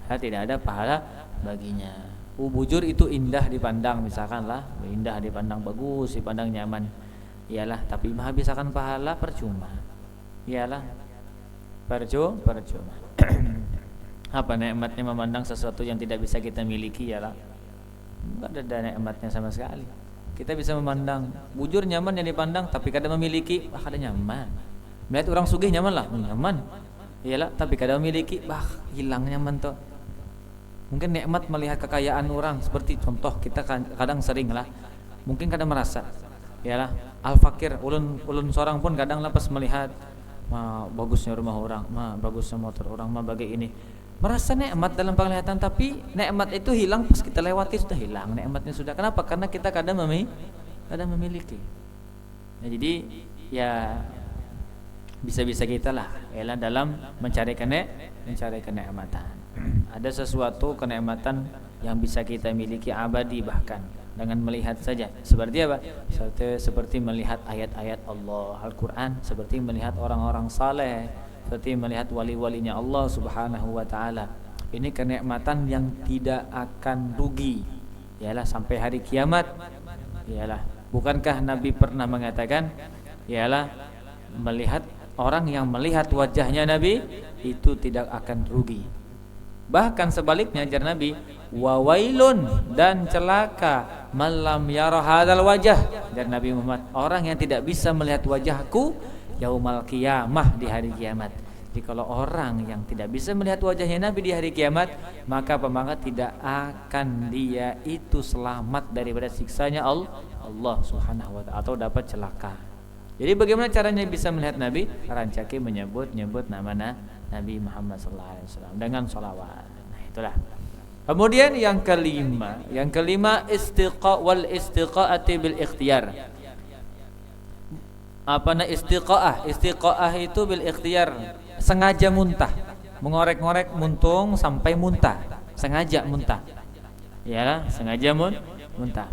Tidak ada pahala baginya. Bujur itu indah dipandang misalkan lah, indah dipandang, bagus dipandang, nyaman. Iyalah, tapi menghabiskan pahala percuma. Iyalah, percuma. Apa nikmatnya memandang sesuatu yang tidak bisa kita miliki? Iyalah, enggak ada nikmatnya sama sekali. Kita bisa memandang, bujur nyaman yang dipandang, tapi kadang memiliki, kada nyaman. Melihat orang sugih nyaman lah, nyaman. Iyalah, tapi kadang memiliki, hilang nyaman tuh. Mungkin nikmat melihat kekayaan orang, seperti contoh kita kadang sering lah, mungkin kadang merasa, iyalah, al-fakir, ulun seorang pun kadang lepas melihat bagusnya rumah orang, bagusnya motor orang, bagai ini. merasa nikmat dalam penglihatan, tapi nikmat itu hilang pas kita lewati, sudah hilang nikmatnya sudah. Kenapa? Karena kita kadang memiliki. Nah, jadi ya bisa-bisa kita lah ialah dalam mencari kenikmatan. Ada sesuatu kenikmatan yang bisa kita miliki abadi bahkan dengan melihat saja. Seperti apa? Seperti melihat ayat-ayat Allah Al-Qur'an, seperti melihat orang-orang saleh, seperti melihat wali-walinya Allah Subhanahu wa taala. Ini kenikmatan yang tidak akan rugi. Ialah sampai hari kiamat. Ialah bukankah Nabi pernah mengatakan ialah melihat orang yang melihat wajahnya Nabi itu tidak akan rugi. Bahkan sebaliknya ajar Nabi, wa wailun, dan celaka malam yara hadzal wajah, ajar Nabi Muhammad, orang yang tidak bisa melihat wajahku yaumal qiyamah, di hari kiamat. Jadi kalau orang yang tidak bisa melihat wajahnya Nabi di hari kiamat, maka pemangkat tidak akan dia itu selamat daripada siksanya Allah Subhanahu wa taala atau dapat celaka. Jadi bagaimana caranya bisa melihat Nabi? Rancaki menyebut nama Nabi Muhammad SAW dengan sholawat. Nah, itulah. Kemudian yang kelima istiqaati bil ikhtiyar. Apa na istiqaah? Istiqaah itu bil ikhtiyar, sengaja muntah, mengorek-ngorek muntung sampai muntah, sengaja muntah. Ya, sengaja muntah.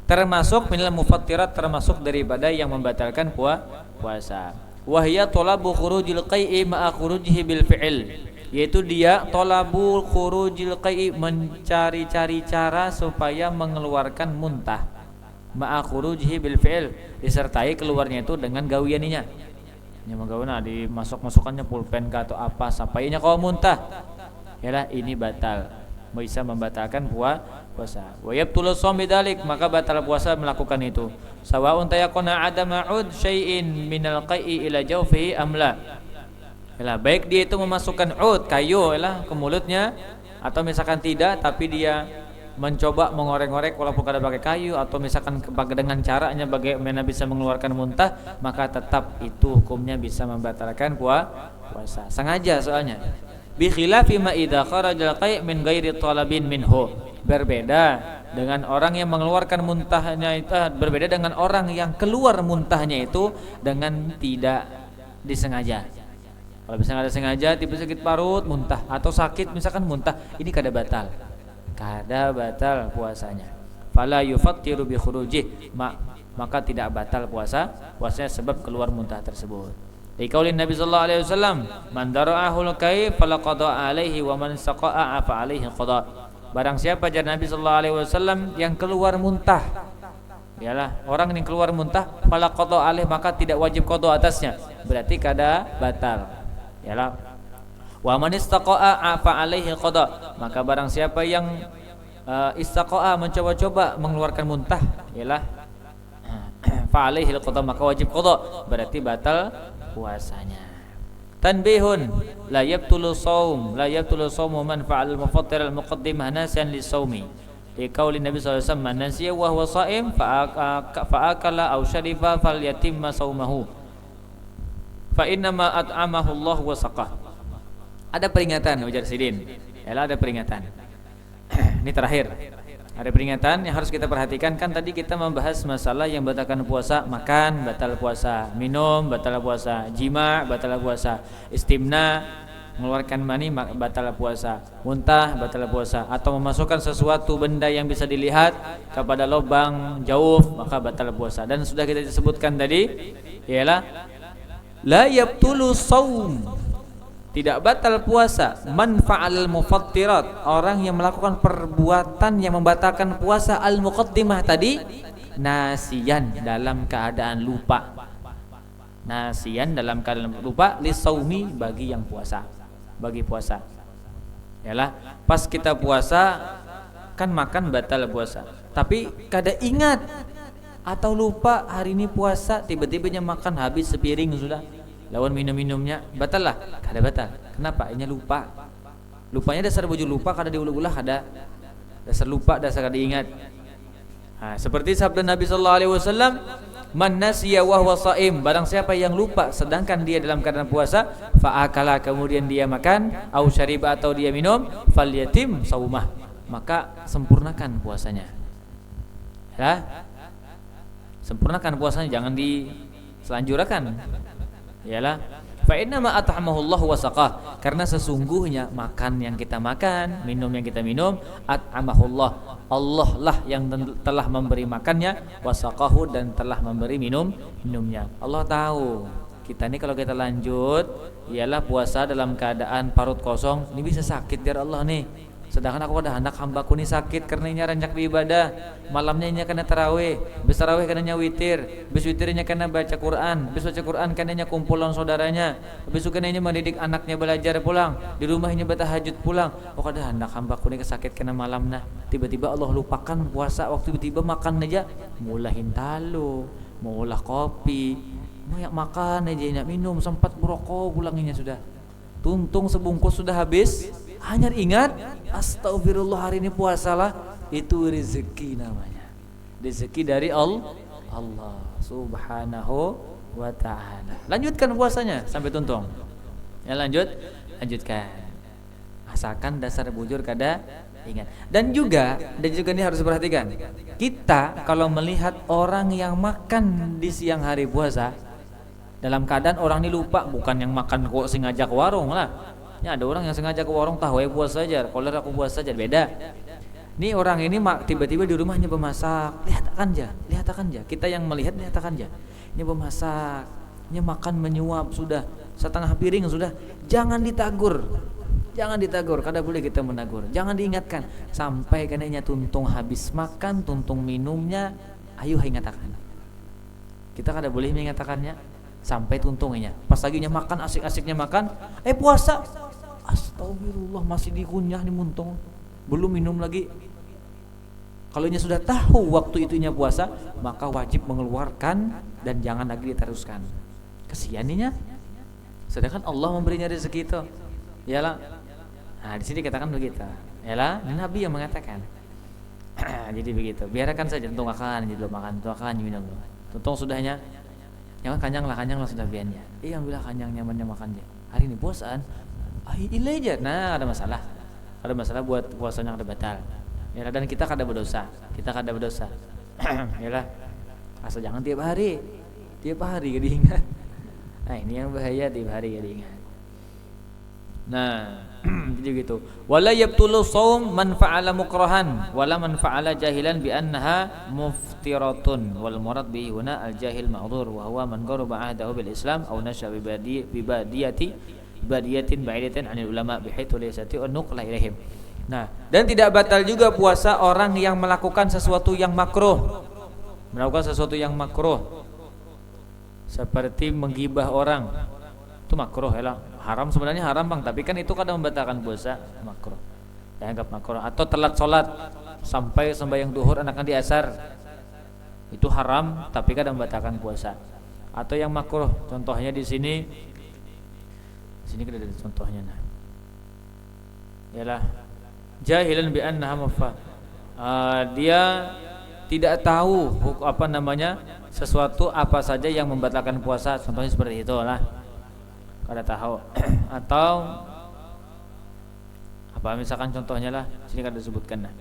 Termasuk minal mufattirat, termasuk daripada yang membatalkan puasa. Wahya talabu khurujil qai'i ma'a khurujihi bil fi'il, yaitu dia talabu khurujil qai'i, mencari-cari cara supaya mengeluarkan muntah, ma'a khurujihi bil fi'il, disertai keluarnya itu dengan gawianinya. Ini menggawana dimasuk-masukannya pulpen atau apa sampainya kau muntah. Yalah ini batal, bisa membatalkan puasa. Wa yabtulu shaum bidzalik, maka batal puasa melakukan itu. Sawa'un tayaqana adama ud syai'in minal qai'i ila jawfihi am la. Yalah, baik dia itu memasukkan ud, kayu yalah ke mulutnya, atau misalkan tidak tapi dia mencoba mengorek-ngorek walaupun kada pakai kayu, atau misalkan dengan caranya bagaimana bisa mengeluarkan muntah, maka tetap itu hukumnya bisa membatalkan puasa. Sengaja soalnya. Bi khilafi ma idza kharajal qai' min ghairi talabin minhu. Berbeda dengan orang yang mengeluarkan muntahnya itu, berbeda dengan orang yang keluar muntahnya itu dengan tidak disengaja. Kalau misalnya ada sengaja tiba sakit parut muntah, atau sakit misalkan muntah, ini kada batal puasanya. Fala yufattiru bi khurujih, maka tidak batal puasanya sebab keluar muntah tersebut. Di kaulin Nabi sallallahu alaihi wasallam, man dara'ahul kayf fala qada alaihi wa man saqa'a fa alaihi qada. Barang siapa ajar Nabi sallallahu alaihi wasallam yang keluar muntah, ialah orang yang keluar muntah, fala qada alaihi, maka tidak wajib qada atasnya, berarti kada batal. Ialah wa man istaqa'a fa alaihi qada, maka barang siapa yang istaqa'a, mencoba-coba mengeluarkan muntah, ialah fa alaihi qada, maka wajib qada, berarti batal puasanya. Tanbihun, la yabtulu shaumu man fa'al mufattir al muqaddimah nasiyan lis-shaumi. Di qauli Nabi sallallahu alaihi wasallam, man nasiya wa huwa sha'im fa'akala aw syarifa falyatimma shaumahu fa inna ma at'amahu Allah wa saqah. Ada peringatan Ujar Sidin. Yalah, ada peringatan. Ini terakhir. Ada peringatan yang harus kita perhatikan. Kan tadi kita membahas masalah yang batalkan puasa, makan batal puasa, minum batal puasa, jima batal puasa, istimna mengeluarkan mani batal puasa, muntah batal puasa, atau memasukkan sesuatu benda yang bisa dilihat kepada lubang jauh maka batal puasa. Dan sudah kita sebutkan tadi ialah la yabtulu shaum, tidak batal puasa, man fa'al mufattirat, orang yang melakukan perbuatan yang membatalkan puasa, al muqaddimah tadi, nasiyan, dalam keadaan lupa, nasiyan dalam keadaan lupa, lisaumi, bagi yang puasa, bagi puasa. Yalah, pas kita puasa kan makan batal puasa, tapi kada ingat atau lupa hari ini puasa, tiba-tibanya makan habis sepiring sudah, lawan minum-minumnya batal lah, kada batal. Kenapa? Ini lupa. Lupanya dasar bujur lupa, kada diulah-ulah, kada dasar lupa, dasar kada ingat. Nah, seperti sabda Nabi sallallahu alaihi wasallam, Man nasiya wa huwa shaim, barang siapa yang lupa sedangkan dia dalam keadaan puasa, fa akala, kemudian dia makan, au syariba, atau dia minum, falyatim saumah, maka sempurnakan puasanya. Ya. Sempurnakan puasanya, jangan diselanjurakan. Yalah. Fa inna ma at'amahullahu wa saqah, karena sesungguhnya makan yang kita makan, minum yang kita minum, at'amahullah, Allah lah yang telah memberi makannya, wa saqahu, dan telah memberi minumnya. Allah tahu kita ini kalau kita lanjut ialah puasa dalam keadaan parut kosong, ini bisa sakit dari Allah nih. Sedangkan aku ada anak hambaku ini sakit karena ini ranjak beribadah, malamnya ini kena tarawih, habis tarawih kena witir, habis witirnya kena baca Quran, habis baca Quran kena kumpul dengan saudaranya, habis itu kena mendidik anaknya belajar pulang, di rumahnya bertahajud pulang. Oh, ada anak hambaku ini sakit kena malamnya, tiba-tiba Allah lupakan puasa, waktu tiba-tiba makan aja mulai hintalo, mau ulah kopi, mau makan aja, nak minum, sempat merokok pulanginya sudah. Tuntung sebungkus sudah habis, hanya ingat astagfirullah, hari ini puasalah, itu rezeki namanya. Rezeki dari Allah Subhanahu wa ta'ala. Lanjutkan puasanya sampai tuntung. Ya, lanjutkan. Asalkan dasar bujur kada ingat. Dan juga ini harus diperhatikan. Kita kalau melihat orang yang makan di siang hari puasa, dalam keadaan orang ini lupa, bukan yang makan kok sengaja ke warung lah. Ya, ada orang yang sengaja ke warung, tahu puasa saja, kalau aku puasa saja, beda. Nih orang ini tiba-tiba di rumahnya bemasak, lihat akan aja. Kita yang melihat lihat akan aja. Ini bemasak, ini makan menyuap sudah setengah piring sudah. Jangan ditagur, kada boleh kita menagur. Jangan diingatkan sampai kenanya tuntung habis makan, tuntung minumnya, ayo ingatkan. Kita kada boleh mengatakannya sampai tuntungnya. Pas lagi makan, asik-asiknya makan, puasa. Astagfirullah, masih dikunyah nih muntung, belum minum lagi. Kalau nya sudah tahu waktu itunya puasa, maka wajib mengeluarkan dan jangan lagi diteruskan. Kesianinya. Sedangkan Allah memberinya rezeki itu. Yalah. Nah, di sini katakan begitu. Yalah, Nabi yang mengatakan. Jadi begitu. Biarkan saja tuntung akan, jadi makan, tuntung akan minum. Tuntung sudahnya. Jangan kanyang lah sudah biannya. Ambillah kanyang nyamannya makannya. Hari ini puasaan. Ilai aja. Nah, ada masalah buat puasanya ada batal. Ya, dan kita kada berdosa. Yalah. Asal jangan tiap hari kada diingat. Nah, ini yang bahaya, tiap hari kada diingat. Nah, jadi gitu. Wala yabtulu shaum man fa'ala mukrahan wala man fa'ala jahilan bi annaha muftiratun wal murad bihi huna al jahil ma'dzur wa huwa man qaraba ahdahu bil islam aw nasha bi badiyatin ba'idatin 'anil ulama bihaitsu laysa nuqla ilaihim. Nah, dan tidak batal juga puasa orang yang melakukan sesuatu yang makruh. Seperti menggibah orang. Itu makruh ya lah. Haram, sebenarnya haram Bang, tapi kan itu kadang membatalkan puasa, makruh. Dianggap makruh. Atau telat sholat sampai sembahyang duhur anaknya di asar. Itu haram, tapi kadang membatalkan puasa. Atau yang makruh, contohnya di sini ada contohnya. Nah, ialah jahilan bi annaha dia tidak tahu sesuatu apa saja yang membatalkan puasa, contohnya seperti itu lah. Kada tahu. Atau apa misalkan contohnya lah, sini kada disebutkan. Nah,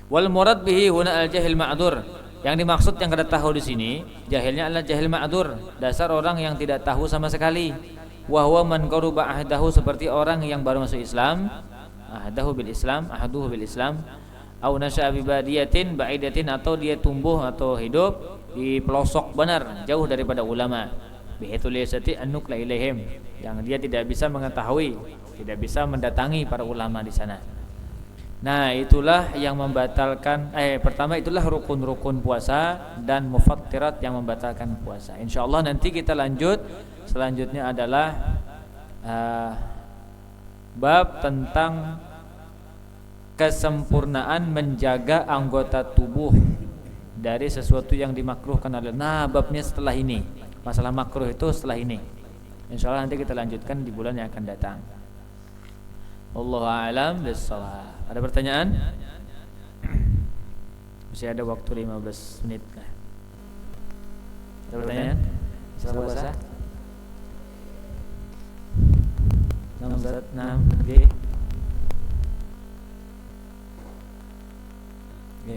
wal murad bihi huna al jahil ma'dzur. Yang dimaksud yang kada tahu di sini, jahilnya adalah jahil ma'dzur, dasar orang yang tidak tahu sama sekali. Wa huwa man qaruba ahdahu, seperti orang yang baru masuk Islam, ahdahu bil Islam, au nasya'a bi badiyatin ba'idatin, atau dia tumbuh atau hidup di pelosok benar, jauh daripada ulama. Bihaitu liasati an-nuqla ilaihim, yang dia tidak bisa mengetahui, tidak bisa mendatangi para ulama di sana. Nah, itulah yang membatalkan pertama itulah rukun-rukun puasa dan mufattirat yang membatalkan puasa. Insyaallah nanti kita lanjut. Selanjutnya adalah bab tentang kesempurnaan menjaga anggota tubuh dari sesuatu yang dimakruhkan oleh. Nah, babnya setelah ini. Masalah makruh itu setelah ini. Insyaallah nanti kita lanjutkan di bulan yang akan datang. Wallahu a'lam bissawab. Ada pertanyaan? Masih ada waktu 15 menit. Ada pertanyaan? Masalah puasa? 6 G. G.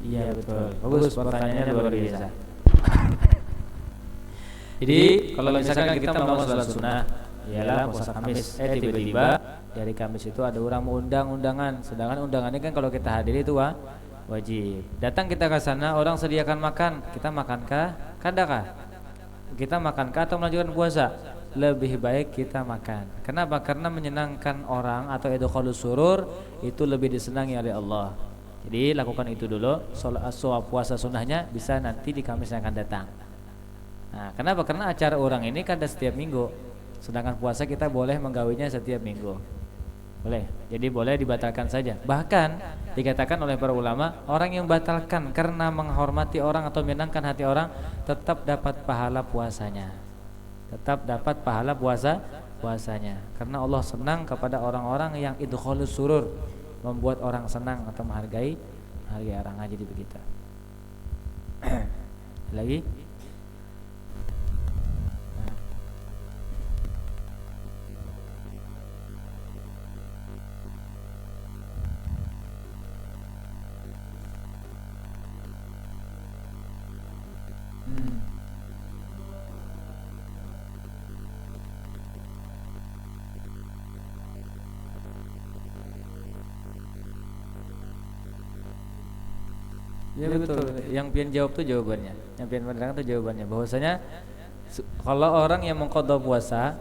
Iya betul. Bagus, pertanyaannya luar biasa. Jadi kalau misalkan kita mau sholat sunnah, ialah puasa Kamis. Tiba-tiba dari Kamis itu ada orang mau undang-undangan. Sedangkan undangannya kan kalau kita hadir itu wajib. Datang kita ke sana, orang sediakan makan, kita makankah? Kadakah? Kita makankah atau melanjutkan puasa? Lebih baik kita makan. Kenapa? Karena menyenangkan orang atau idkhalus surur itu lebih disenangi oleh Allah. Jadi lakukan itu dulu. Puasa sunnahnya bisa nanti di Kamis yang akan datang. Nah, kenapa? Karena acara orang ini kan ada setiap minggu. Sedangkan puasa kita boleh menggawinya setiap minggu. Boleh. Jadi boleh dibatalkan saja. Bahkan dikatakan oleh para ulama, orang yang batalkan karena menghormati orang atau menyenangkan hati orang tetap dapat pahala puasanya. Tetap dapat pahala puasanya. Karena Allah senang kepada orang-orang yang idkhalus surur, membuat orang senang atau menghargai orang. Jadi begitu. Lagi? Ya betul. Yang pian jawab tuh jawabannya. Yang pian menerangkan tuh jawabannya. Bahwasanya kalau orang yang mengqadha puasa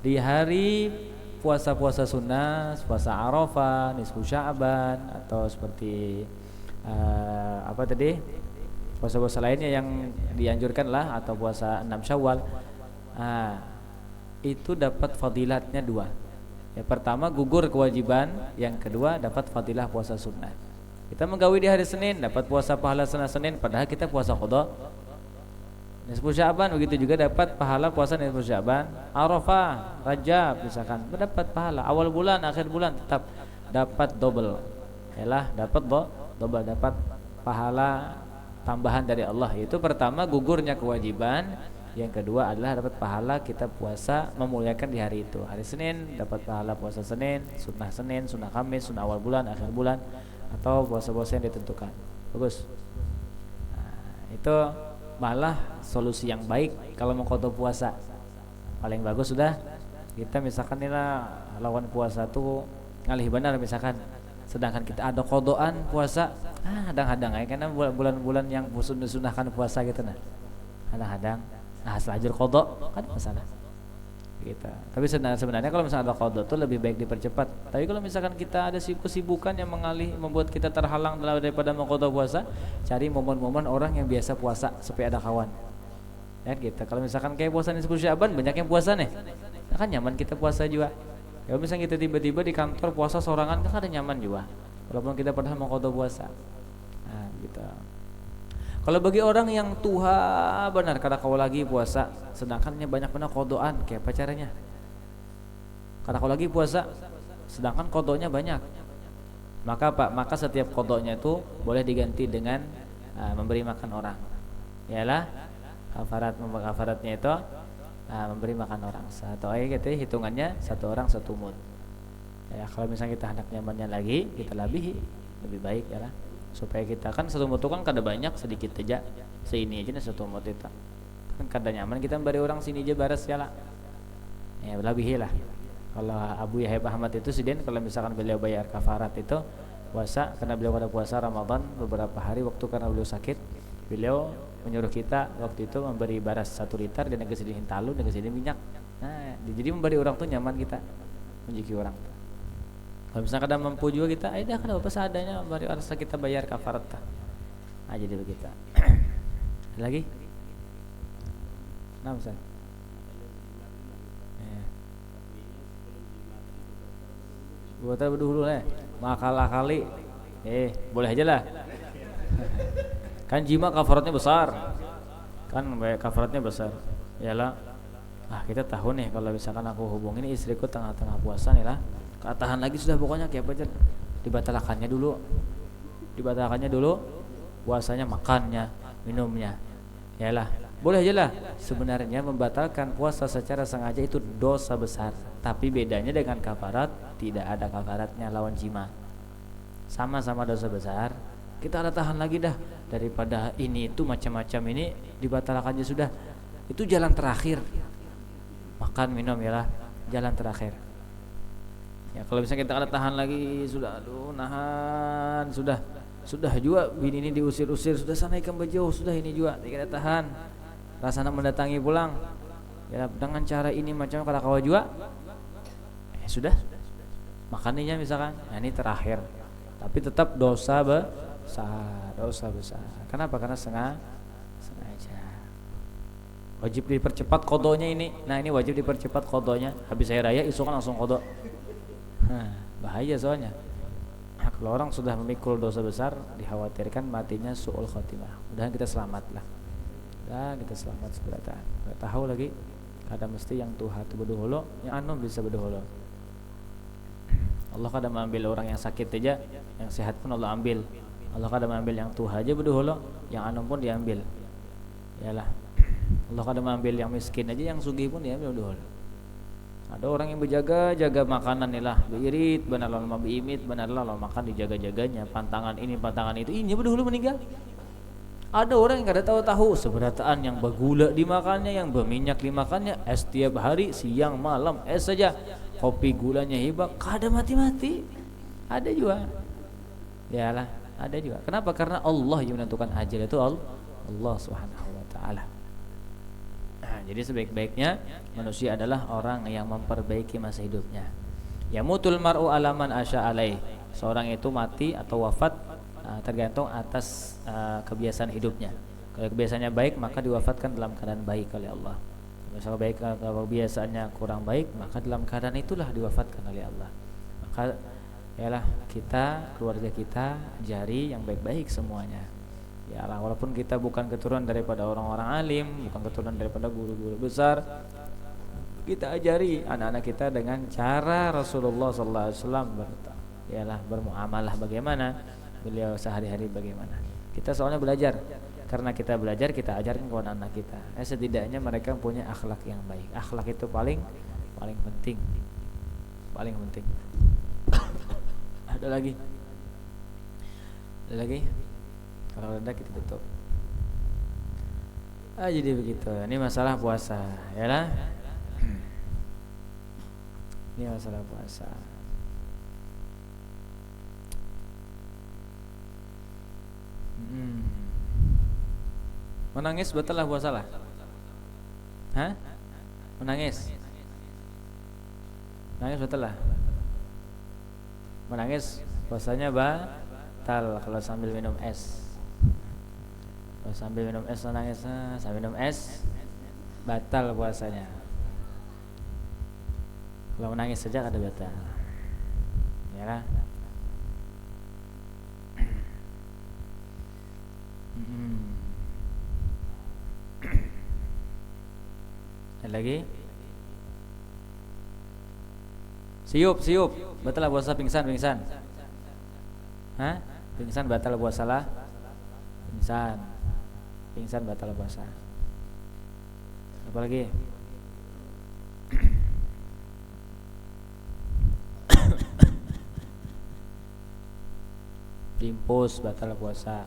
di hari puasa-puasa sunnah, puasa Arafah, nisfu Sya'ban atau seperti apa tadi? Puasa-puasa lainnya yang dianjurkan lah atau puasa 6 Syawal. Itu dapat fadilatnya 2. Yang pertama gugur kewajiban, yang kedua dapat fadilah puasa sunnah. Kita menggawi di hari Senin dapat puasa pahala Senin, padahal kita puasa qadha nisfu Sya'ban. Begitu juga dapat pahala puasa nisfu Sya'ban, Arafah, Rajab misalkan mendapat pahala awal bulan, akhir bulan tetap dapat double. Yalah dapat double, dapat pahala tambahan dari Allah. Itu pertama gugurnya kewajiban, yang kedua adalah dapat pahala kita puasa memuliakan di hari itu. Hari Senin dapat pahala puasa Senin, sunnah Kamis, sunnah awal bulan, akhir bulan, atau puasa-puasa yang ditentukan. Bagus. Itu malah solusi yang baik kalau mau qadha puasa. Paling bagus sudah kita misalkan nila lawan puasa tuh ngalih benar misalkan, sedangkan kita ada qadhaan puasa hadang-hadang ya, karena bulan-bulan yang sunahkan puasa gitu nah. Hadang-hadang selajur qadha kan masalah. Gitu. Tapi sebenarnya kalau misalnya ada qadha itu lebih baik dipercepat. Tapi kalau misalkan kita ada kesibukan yang membuat kita terhalang daripada mengqadha puasa, cari momen-momen orang yang biasa puasa supaya ada kawan. Ya gitu. Kalau misalkan kayak puasa nisfu Sya'ban banyak yang puasa nih. Nah, kan nyaman kita puasa juga. Kalau misalnya kita tiba-tiba di kantor puasa sorangan kan ada nyaman juga. Walaupun kita padahal mengqadha puasa. Nah, gitu. Kalau bagi orang yang tuha benar kada kau lagi puasa, sedangkannya banyak benar qadhaan, kayak apa caranya? Kada kau lagi puasa, sedangkan qadhanya banyak. Maka maka setiap qadhanya itu boleh diganti dengan memberi makan orang. Yalah kafaratnya itu memberi makan orang. Satu ayat gitu hitungannya satu orang satu mud. Ya kalau misalnya kita hendak nyamannya lagi, kita labihi lebih baik ya lah. Supaya kita kan satu mut itu kan kada banyak, sedikit aja seini aja nih satu mut itu kan kada nyaman kita beri orang sini aja baras ya lah ya lebih lah. Kalau Abu Yahya Ahmad itu sidin kalau misalkan beliau bayar kafarat itu puasa karena beliau pada puasa Ramadan beberapa hari waktu karena beliau sakit, beliau menyuruh kita waktu itu memberi baras 1 liter dan kesedihin talu dan kesedihin minyak. Nah jadi memberi orang tuh nyaman kita menjiki orang. Kalau misalnya kada mampu juga kita, dah kada apa seadanya, bari rasa kita bayar kafarat. Nah jadi begitu. Lagi? Nah Ustaz. Buat apa dulu makala kali Boleh aja lah. Kan jima kafaratnya besar. Kafaratnya besar. Yalah. Kita tahu nih kalau misalkan aku hubungin istriku tengah-tengah puasa nih lah. Tahan lagi sudah pokoknya kayak apa aja. Dibatalkannya dulu. Puasanya, makannya, minumnya. Yalah. Boleh aja lah. Sebenarnya membatalkan puasa secara sengaja itu dosa besar. Tapi bedanya dengan kafarat, tidak ada kafaratnya lawan jima. Sama-sama dosa besar. Kita ada tahan lagi dah daripada ini itu macam-macam ini dibatalkannya sudah. Itu jalan terakhir. Makan, minum yalah, jalan terakhir. Ya kalau misalnya kita ada tahan lagi sudah, nahan sudah juga bini ini diusir-usir, sudah sana ikan bejauh, sudah ini juga kita tahan. Rasanya mendatangi pulang. Ya dengan cara ini macam kata kawa juga. Sudah. Makaninya misalkan, ini terakhir. Tapi tetap dosa besar. Kenapa? Karena sengaja. Wajib dipercepat kodonya ini. Nah ini wajib dipercepat kodonya. Habis saya raya isu kan langsung kodo. Bahaya soalnya. Kalau orang sudah memikul dosa besar, dikhawatirkan matinya su'ul khotimah. Mudahan kita selamat lah. Dan kita selamat seberatan. Gak tahu lagi. Kadang mesti yang tuha itu berdoholo, yang anu bisa berdoholo. Allah kadang mengambil orang yang sakit aja, yang sehat pun Allah ambil. Allah kadang mengambil yang tuha aja berdoholo, yang anu pun diambil. Yalah. Allah kadang mengambil yang miskin aja, yang sugih pun diambil berdoholo. Ada orang yang berjaga-jaga makanan nih lah, biirit, benar lama biimit, benar lama makan dijaga-jaganya, pantangan ini, pantangan itu, ini berdoholo meninggal. Ada orang yang kada tahu seberataan yang bergula dimakannya, yang berminyak dimakannya, es tiap hari, siang, malam, es saja. Kopi gulanya hebat, kada mati-mati. Ada juga. Yalah, ada juga. Kenapa? Karena Allah yang menentukan ajal itu Allah Subhanahu wa taala. Jadi sebaik-baiknya manusia adalah orang yang memperbaiki masa hidupnya. Yamutul mar'u alaman asya alaih. Seorang itu mati atau wafat tergantung atas kebiasaan hidupnya. Kalau kebiasaannya baik maka diwafatkan dalam keadaan baik oleh Allah. Misalnya baik, kalau kebiasaannya kurang baik maka dalam keadaan itulah diwafatkan oleh Allah. Maka yalah kita, keluarga kita jari yang baik-baik semuanya. Ya lah, walaupun kita bukan keturunan daripada orang-orang alim, bukan keturunan daripada guru-guru besar, kita ajari anak-anak kita dengan cara Rasulullah SAW bermuamalah bagaimana, beliau sehari-hari bagaimana. Kita soalnya belajar, karena kita belajar kita ajarkan kepada anak kita. Setidaknya mereka punya akhlak yang baik. Akhlak itu paling penting, paling penting. Ada lagi? Kalau ada kita tutup. Jadi begitu. Ini masalah puasa, ya lah. Ini masalah puasa. Menangis batal lah puasa lah. Menangis batal lah. Menangis puasanya batal kalau sambil minum es. Kalau sambil minum es menangis, sambil minum es batal puasanya. Kalau menangis saja ada batal. Ya kan? Ada lagi? Siup, batal puasa. Pingsan. Pingsan batal puasa lah. Pingsan batal puasa. Apa lagi? Timpus batal puasa.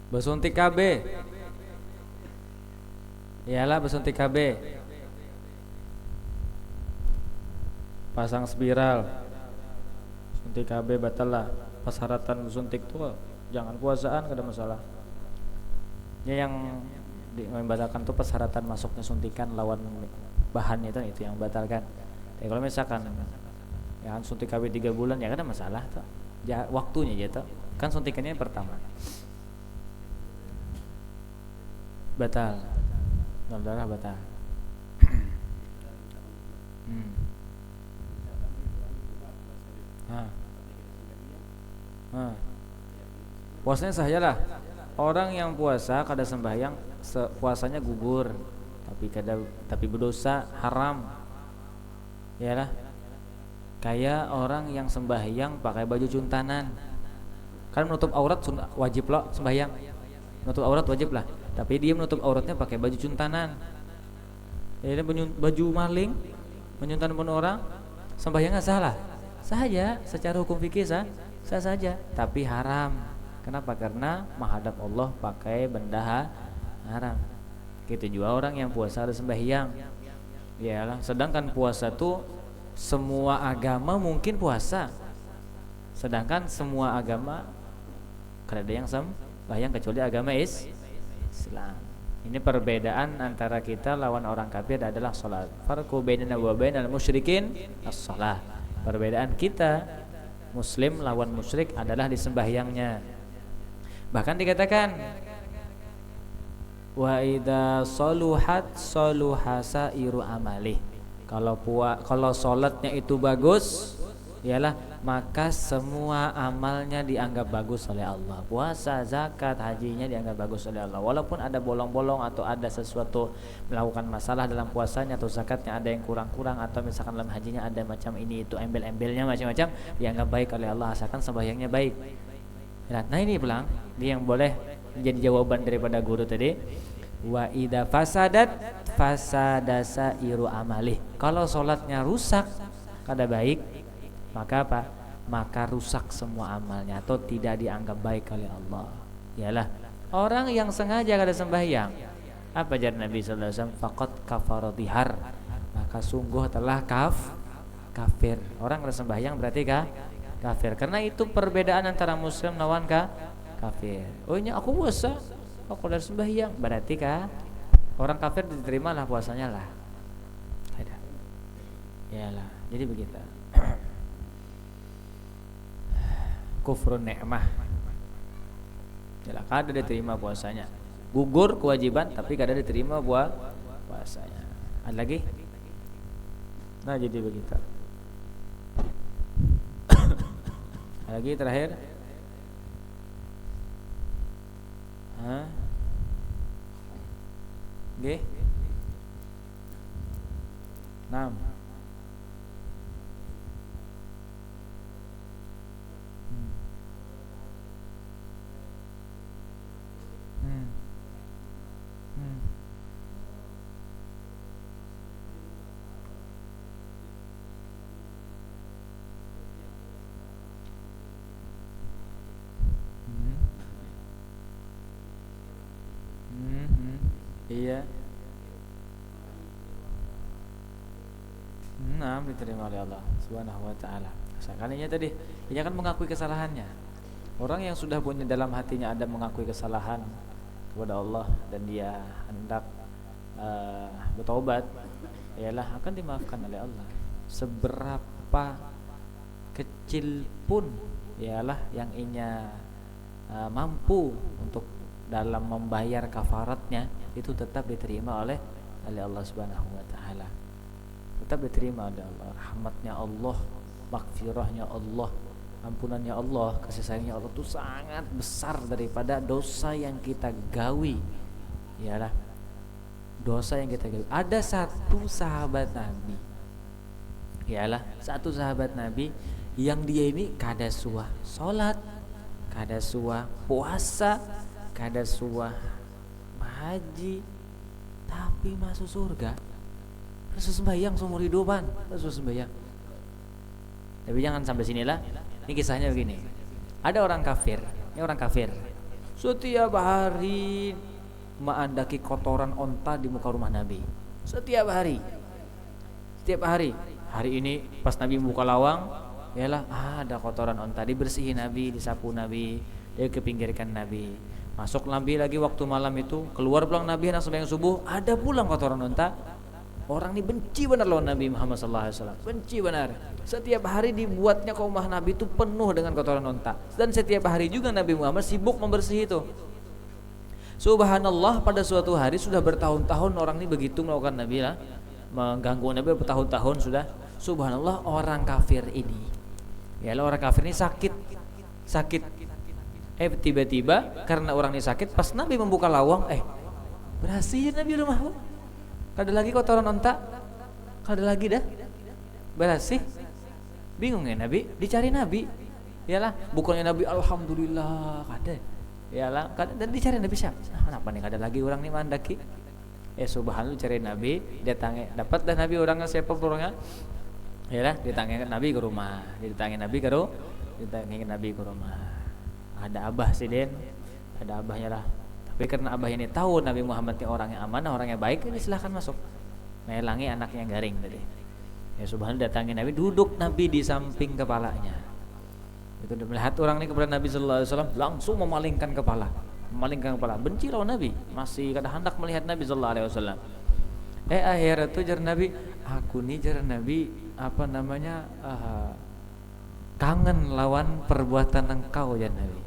Bersuntik KB. Iyalah bersuntik KB. Pasang spiral. Suntik KB batal lah. Persyaratan bersuntik tuh jangan puasaan kada masalah. Ya yang membatalkan tuh persyaratan masuknya suntikan lawan bahannya itu yang batalkan. Tapi kalau misalkan ya suntik KB 3 bulan ya kada masalah tuh. Ya waktunya aja tuh. Kan suntikannya yang pertama. Batal. Darah batal. Puasanya sajalah. Orang yang puasa kada sembahyang puasanya gugur, tapi berdosa haram. Yalah. Kayak orang yang sembahyang pakai baju juntanan. Kan menutup aurat wajib loh sembahyang. Menutup aurat wajib lah. Tapi dia menutup auratnya pakai baju juntanan. Ya, baju maling, menyuntan pun orang, sembahyangnya salah. Saja secara hukum fikih sah saja, tapi haram. Kenapa? Karena menghadap Allah pakai benda haram. Gitu juga orang yang puasa ada sembahyang. Yalah, sedangkan puasa tuh semua agama mungkin puasa. Sedangkan semua agama kada ada yang sembahyang kecuali agama Islam. Ini perbedaan antara kita lawan orang kafir adalah salat. Farqu bainana wa bainal musyrikin as-shalah. Perbedaan kita muslim lawan musyrik adalah di sembahyangnya. Bahkan dikatakan wa idza saluhat saluhasairu amali. Kalau salatnya itu bagus, ialah maka semua amalnya dianggap bagus oleh Allah. Puasa, zakat, hajinya dianggap bagus oleh Allah. Walaupun ada bolong-bolong atau ada sesuatu melakukan masalah dalam puasanya atau zakatnya ada yang kurang-kurang atau misalkan dalam hajinya ada macam ini itu embel-embelnya macam-macam, dianggap baik oleh Allah asalkan sembahyangnya baik. Nah ini pulang dia yang boleh menjadi jawaban daripada guru tadi. Wa idza fasadat fasadasa iru amalih. Kalau sholatnya rusak kada baik, maka apa? Maka rusak semua amalnya atau tidak dianggap baik oleh Allah. Yalah, orang yang sengaja kada sembahyang, apa jar Nabi sallallahu alaihi wasallam? Faqad kafara bihar. Maka sungguh telah kafir. Orang kada sembahyang berarti kafir. Karena itu perbedaan antara muslim lawan kafir. Oh ini aku puasa, aku kada sembahyang, berarti orang kafir diterimalah puasanya lah. Ada. Yalah, jadi begitu. Kufrun ni'mah. Yalah, kada diterima puasanya. Gugur kewajiban tapi kada diterima puasanya. Ada lagi? Nah, jadi begitu. Lagi terakhir. Nggih. 6. Iya. 6 diterima oleh Allah Subhanahu wa taala. Sekalinya tadi, ini akan mengakui kesalahannya. Orang yang sudah punya dalam hatinya ada mengakui kesalahan kepada Allah dan dia hendak bertaubat, ialah akan dimaafkan oleh Allah. Seberapa kecil pun ialah yang inya mampu untuk dalam membayar kafaratnya itu tetap diterima oleh Allah Subhanahu wa taala. Tetap diterima oleh Allah. Rahmatnya Allah, maghfirahnya Allah, ampunannya Allah, kasih sayangnya Allah itu sangat besar daripada dosa yang kita gawi. Iyalah, dosa yang kita gawi. Ada satu sahabat Nabi, iyalah satu sahabat Nabi yang dia ini kada suah salat, kada suah puasa, kada suah haji, tapi masuk surga. Masuk sembahyang seumur hidupan, masuk sembahyang. Tapi jangan sampai sinilah. Ini kisahnya begini. Ada orang kafir, ini orang kafir. Setiap hari mengandaki kotoran onta di muka rumah Nabi. Setiap hari. Setiap hari. Hari ini pas Nabi buka lawang, yalah ada kotoran onta, dibersihin Nabi, disapu Nabi, dia kepinggirkan Nabi. Masuk Nabi lagi waktu malam itu, keluar pulang Nabi hendak sembahyang subuh, ada pulang kotoran onta. Orang ini benci benar lawan Nabi Muhammad SAW. Benci benar. Setiap hari dibuatnya kaum Nabi itu penuh dengan kotoran onta. Dan setiap hari juga Nabi Muhammad sibuk membersih itu. Subhanallah, pada suatu hari sudah bertahun-tahun orang ini begitu melakukan Nabi lah, mengganggu Nabi bertahun-tahun sudah. Subhanallah, orang kafir ini, ya orang kafir ini sakit. sakit. Tiba-tiba karena orang ini sakit, pas Nabi membuka lawang, berhasil Nabi rumah. Kada lagi kotoran onta, kada lagi dah berhasil. Bingung ya Nabi, dicari Nabi. Iyalah, bukannya Nabi alhamdulillah kada. Iyalah, dan dicari Nabi siapa? Kenapa nih kada lagi orang nih mandaki? Subhanallah, cari Nabi, datangnya dapat dah Nabi orangnya siapa orangnya? Iyalah, ditanya Nabi ke rumah, ditanya Nabi ke rumah. Ada abah sih Den, ada abahnya lah. Tapi karena abah ini tahu Nabi Muhammad ini orangnya amanah, orangnya baik, ini silahkan masuk. Melangi anaknya garing tadi. Subhanallah, datangin Nabi, duduk Nabi di samping kepalanya. Itu melihat orang ini kepada Nabi sallallahu alaihi wasallam, langsung memalingkan kepala. Benci lawan Nabi, masih kada hendak melihat Nabi sallallahu alaihi wasallam. Akhirnya tuh jar Nabi, aku nih jar Nabi kangen lawan perbuatan engkau ya Nabi.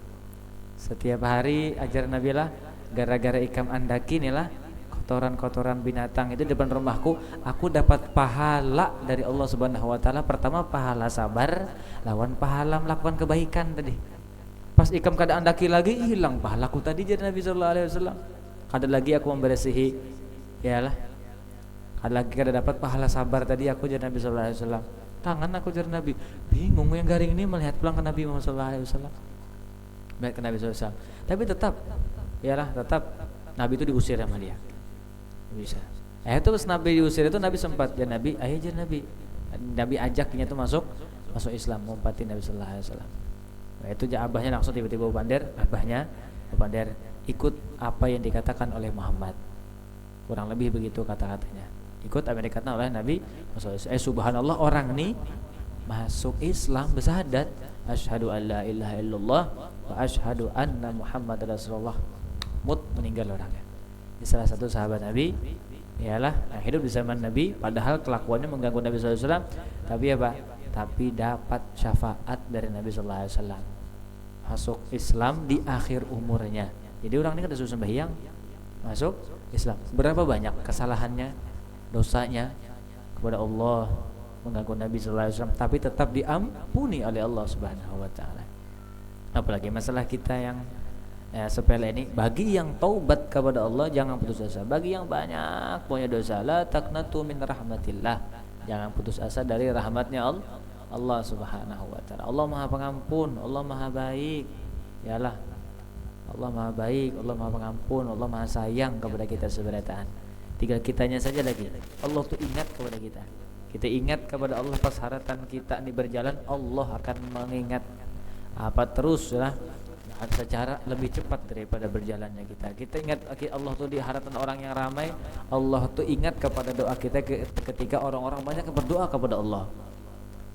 Setiap hari ajar Nabi lah, gara-gara ikam andaki nih lah kotoran-kotoran binatang itu depan rumahku, aku dapat pahala dari Allah Subhanahu wa taala. Pertama pahala sabar, lawan pahala melakukan kebaikan tadi. Pas ikam kada andaki lagi, hilang pahalaku tadi jadi Nabi sallallahu alaihi wasallam. Kada lagi aku membersihi, yalah. Kada lagi kada dapat pahala sabar tadi aku jadi Nabi sallallahu alaihi wasallam. Tangan aku jadi Nabi. Bingung yang garing ini melihat pulang ke Nabi Muhammad sallallahu alaihi wasallam. Melihat ke Nabi sallallahu alaihi wasallam. Tapi tetap, yalah, tetap Nabi itu diusir sama dia. Bisa. Terus Nabi diusir itu Nabi sempat ya Nabi, ayo aja Nabi ajaknya itu masuk Islam, ngumpatin Nabi sallallahu alaihi wasallam. Itu abahnya langsung tiba-tiba abahnya ikut apa yang dikatakan oleh Muhammad. Kurang lebih begitu kata-katanya. Ikut apa yang dikatakan oleh Nabi. Subhanallah, orang ini masuk Islam, bersyahadat asyhadu alla ilaha illallah wa asyhadu anna Muhammad Rasulullah. Meninggal orangnya. Ini salah satu sahabat Nabi, ialah yang hidup di zaman Nabi, padahal kelakuannya mengganggu Nabi sallallahu alaihi wasallam, tapi apa? Tapi dapat syafaat dari Nabi sallallahu alaihi wasallam. Masuk Islam di akhir umurnya. Jadi orang ini kan sudah sembahyang, masuk Islam. Berapa banyak kesalahannya, dosanya kepada Allah, mengganggu Nabi sallallahu alaihi wasallam, tapi tetap diampuni oleh Allah Subhanahu wa taala. Apalagi masalah kita yang sepele ini, bagi yang taubat kepada Allah jangan putus asa. Bagi yang banyak punya dosa, la taqnatu min rahmatillah, jangan putus asa dari rahmatnya Allah Subhanahu wa taala. Allah Maha Pengampun, Allah Maha Baik. Yalah, Allah Maha Baik, Allah Maha Pengampun, Allah Maha Sayang kepada kita seberataan. Tinggal kitanya saja lagi. Allah tuh ingat kepada kita. Kita ingat kepada Allah pas haratan kita ini berjalan, Allah akan mengingat terus lah, secara lebih cepat daripada berjalannya kita. Kita ingat Allah tuh di haratan orang yang ramai, Allah tuh ingat kepada doa kita ketika orang-orang banyak berdoa kepada Allah.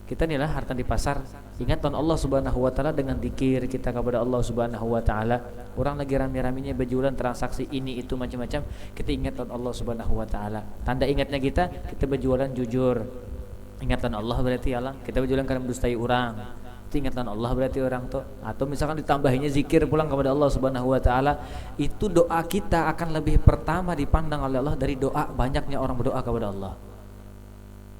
Kita inilah harta di pasar, ingat Allah Subhanahu wa taala dengan zikir kita kepada Allah Subhanahu wa taala. Orang lagi rame-ramenya berjualan transaksi ini itu macam-macam, kita ingat Allah Subhanahu wa taala. Tanda ingatnya kita berjualan jujur. Ingatan Allah berarti Allah, kita berjualan karena mendustai orang. Ingatan Allah berarti orang tuh, atau misalkan ditambahinya zikir pulang kepada Allah Subhanahu wa taala, itu doa kita akan lebih pertama dipandang oleh Allah dari doa banyaknya orang berdoa kepada Allah.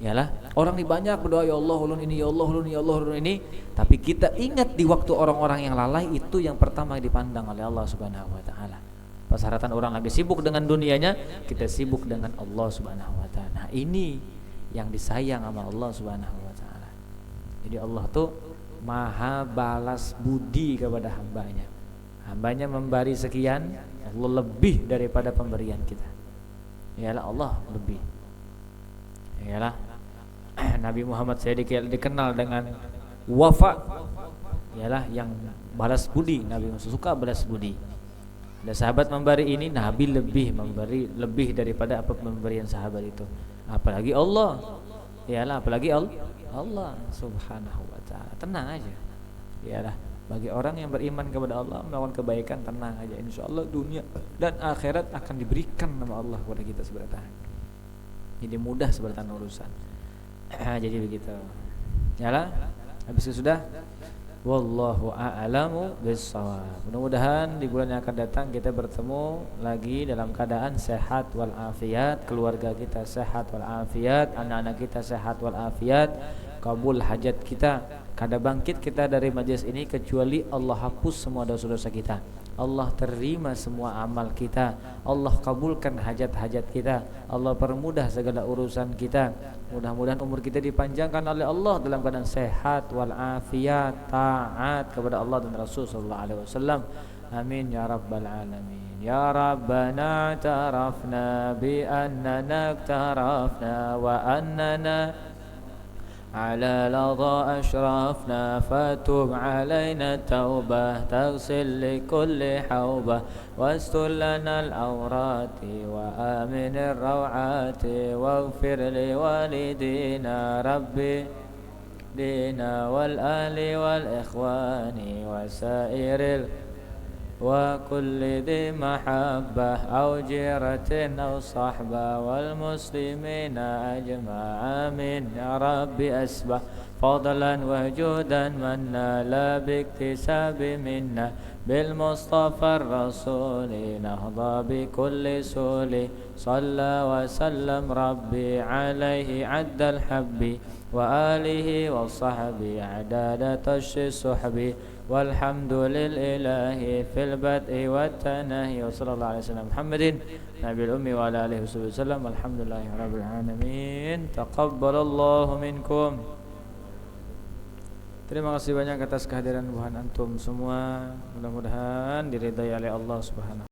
Yalah, orang ini banyak berdoa ya Allah ulun ini, ya Allah ulun, ya Allah ulun ini, tapi kita ingat di waktu orang-orang yang lalai, itu yang pertama dipandang oleh Allah Subhanahu wa taala. Pas haratan orang lagi sibuk dengan dunianya, kita sibuk dengan Allah Subhanahu wa taala. Nah, ini yang disayang sama Allah Subhanahu wa taala. Jadi Allah tuh Maha balas budi kepada hambanya. Hambanya memberi sekian, Allah lebih daripada pemberian kita. Yalah, Allah lebih. Yalah, Nabi Muhammad saya dikenal dengan wafa. Yalah, yang balas budi. Nabi suka balas budi. Ada sahabat memberi ini, Nabi lebih memberi lebih daripada apa pemberian sahabat itu. Apalagi Allah. Yalah, apalagi Allah Subhanahu wa taala. Tenang aja. Yalah, bagi orang yang beriman kepada Allah, melakukan kebaikan, tenang aja. Insyaallah dunia dan akhirat akan diberikan nama Allah kepada kita seberatan. Jadi mudah seberatan urusan. Jadi begitu. Yalah, habis itu sudah. Wallahu a'lamu bissawab. Mudah-mudahan di bulan yang akan datang kita bertemu lagi dalam keadaan sehat wal afiat, keluarga kita sehat wal afiat, anak-anak kita sehat wal afiat, kabul hajat kita Kada bangkit kita dari majelis ini kecuali Allah hapus semua dosa-dosa kita. Allah terima semua amal kita. Allah kabulkan hajat-hajat kita. Allah permudah segala urusan kita. Mudah-mudahan umur kita dipanjangkan oleh Allah dalam keadaan sehat wal afiat, taat kepada Allah dan Rasul sallallahu alaihi wasallam. Amin ya rabbal alamin. Ya Rabbana tarafna bi annana tarafna wa annana على لظى أشرفنا فتب علينا توبة تغسل لكل حوبة واستر لنا الأورات وآمن الروعات واغفر لوالدينا ربي دينا والآل والإخوان وسائر وكل ذي محبة أو جيرة أو صحبة والمسلمين أجمع آمين يا رب أسبح فضلا وجودا منا لا باكتساب منا بالمصطفى الرسول نهضى بكل سول صلى وسلم ربي عليه عد الحب وآله وصحبه عداد طش السحب والحمد لله في البدء والتنهي وصلى الله عليه وسلم محمد نبي الأمي وعلى آله وصحبه وسلم الحمد لله رب العالمين تقبل الله منكم. Terima kasih banyak atas kehadiran Tuhan antum semua. Mudah-mudahan diridai oleh Allah Subhanahu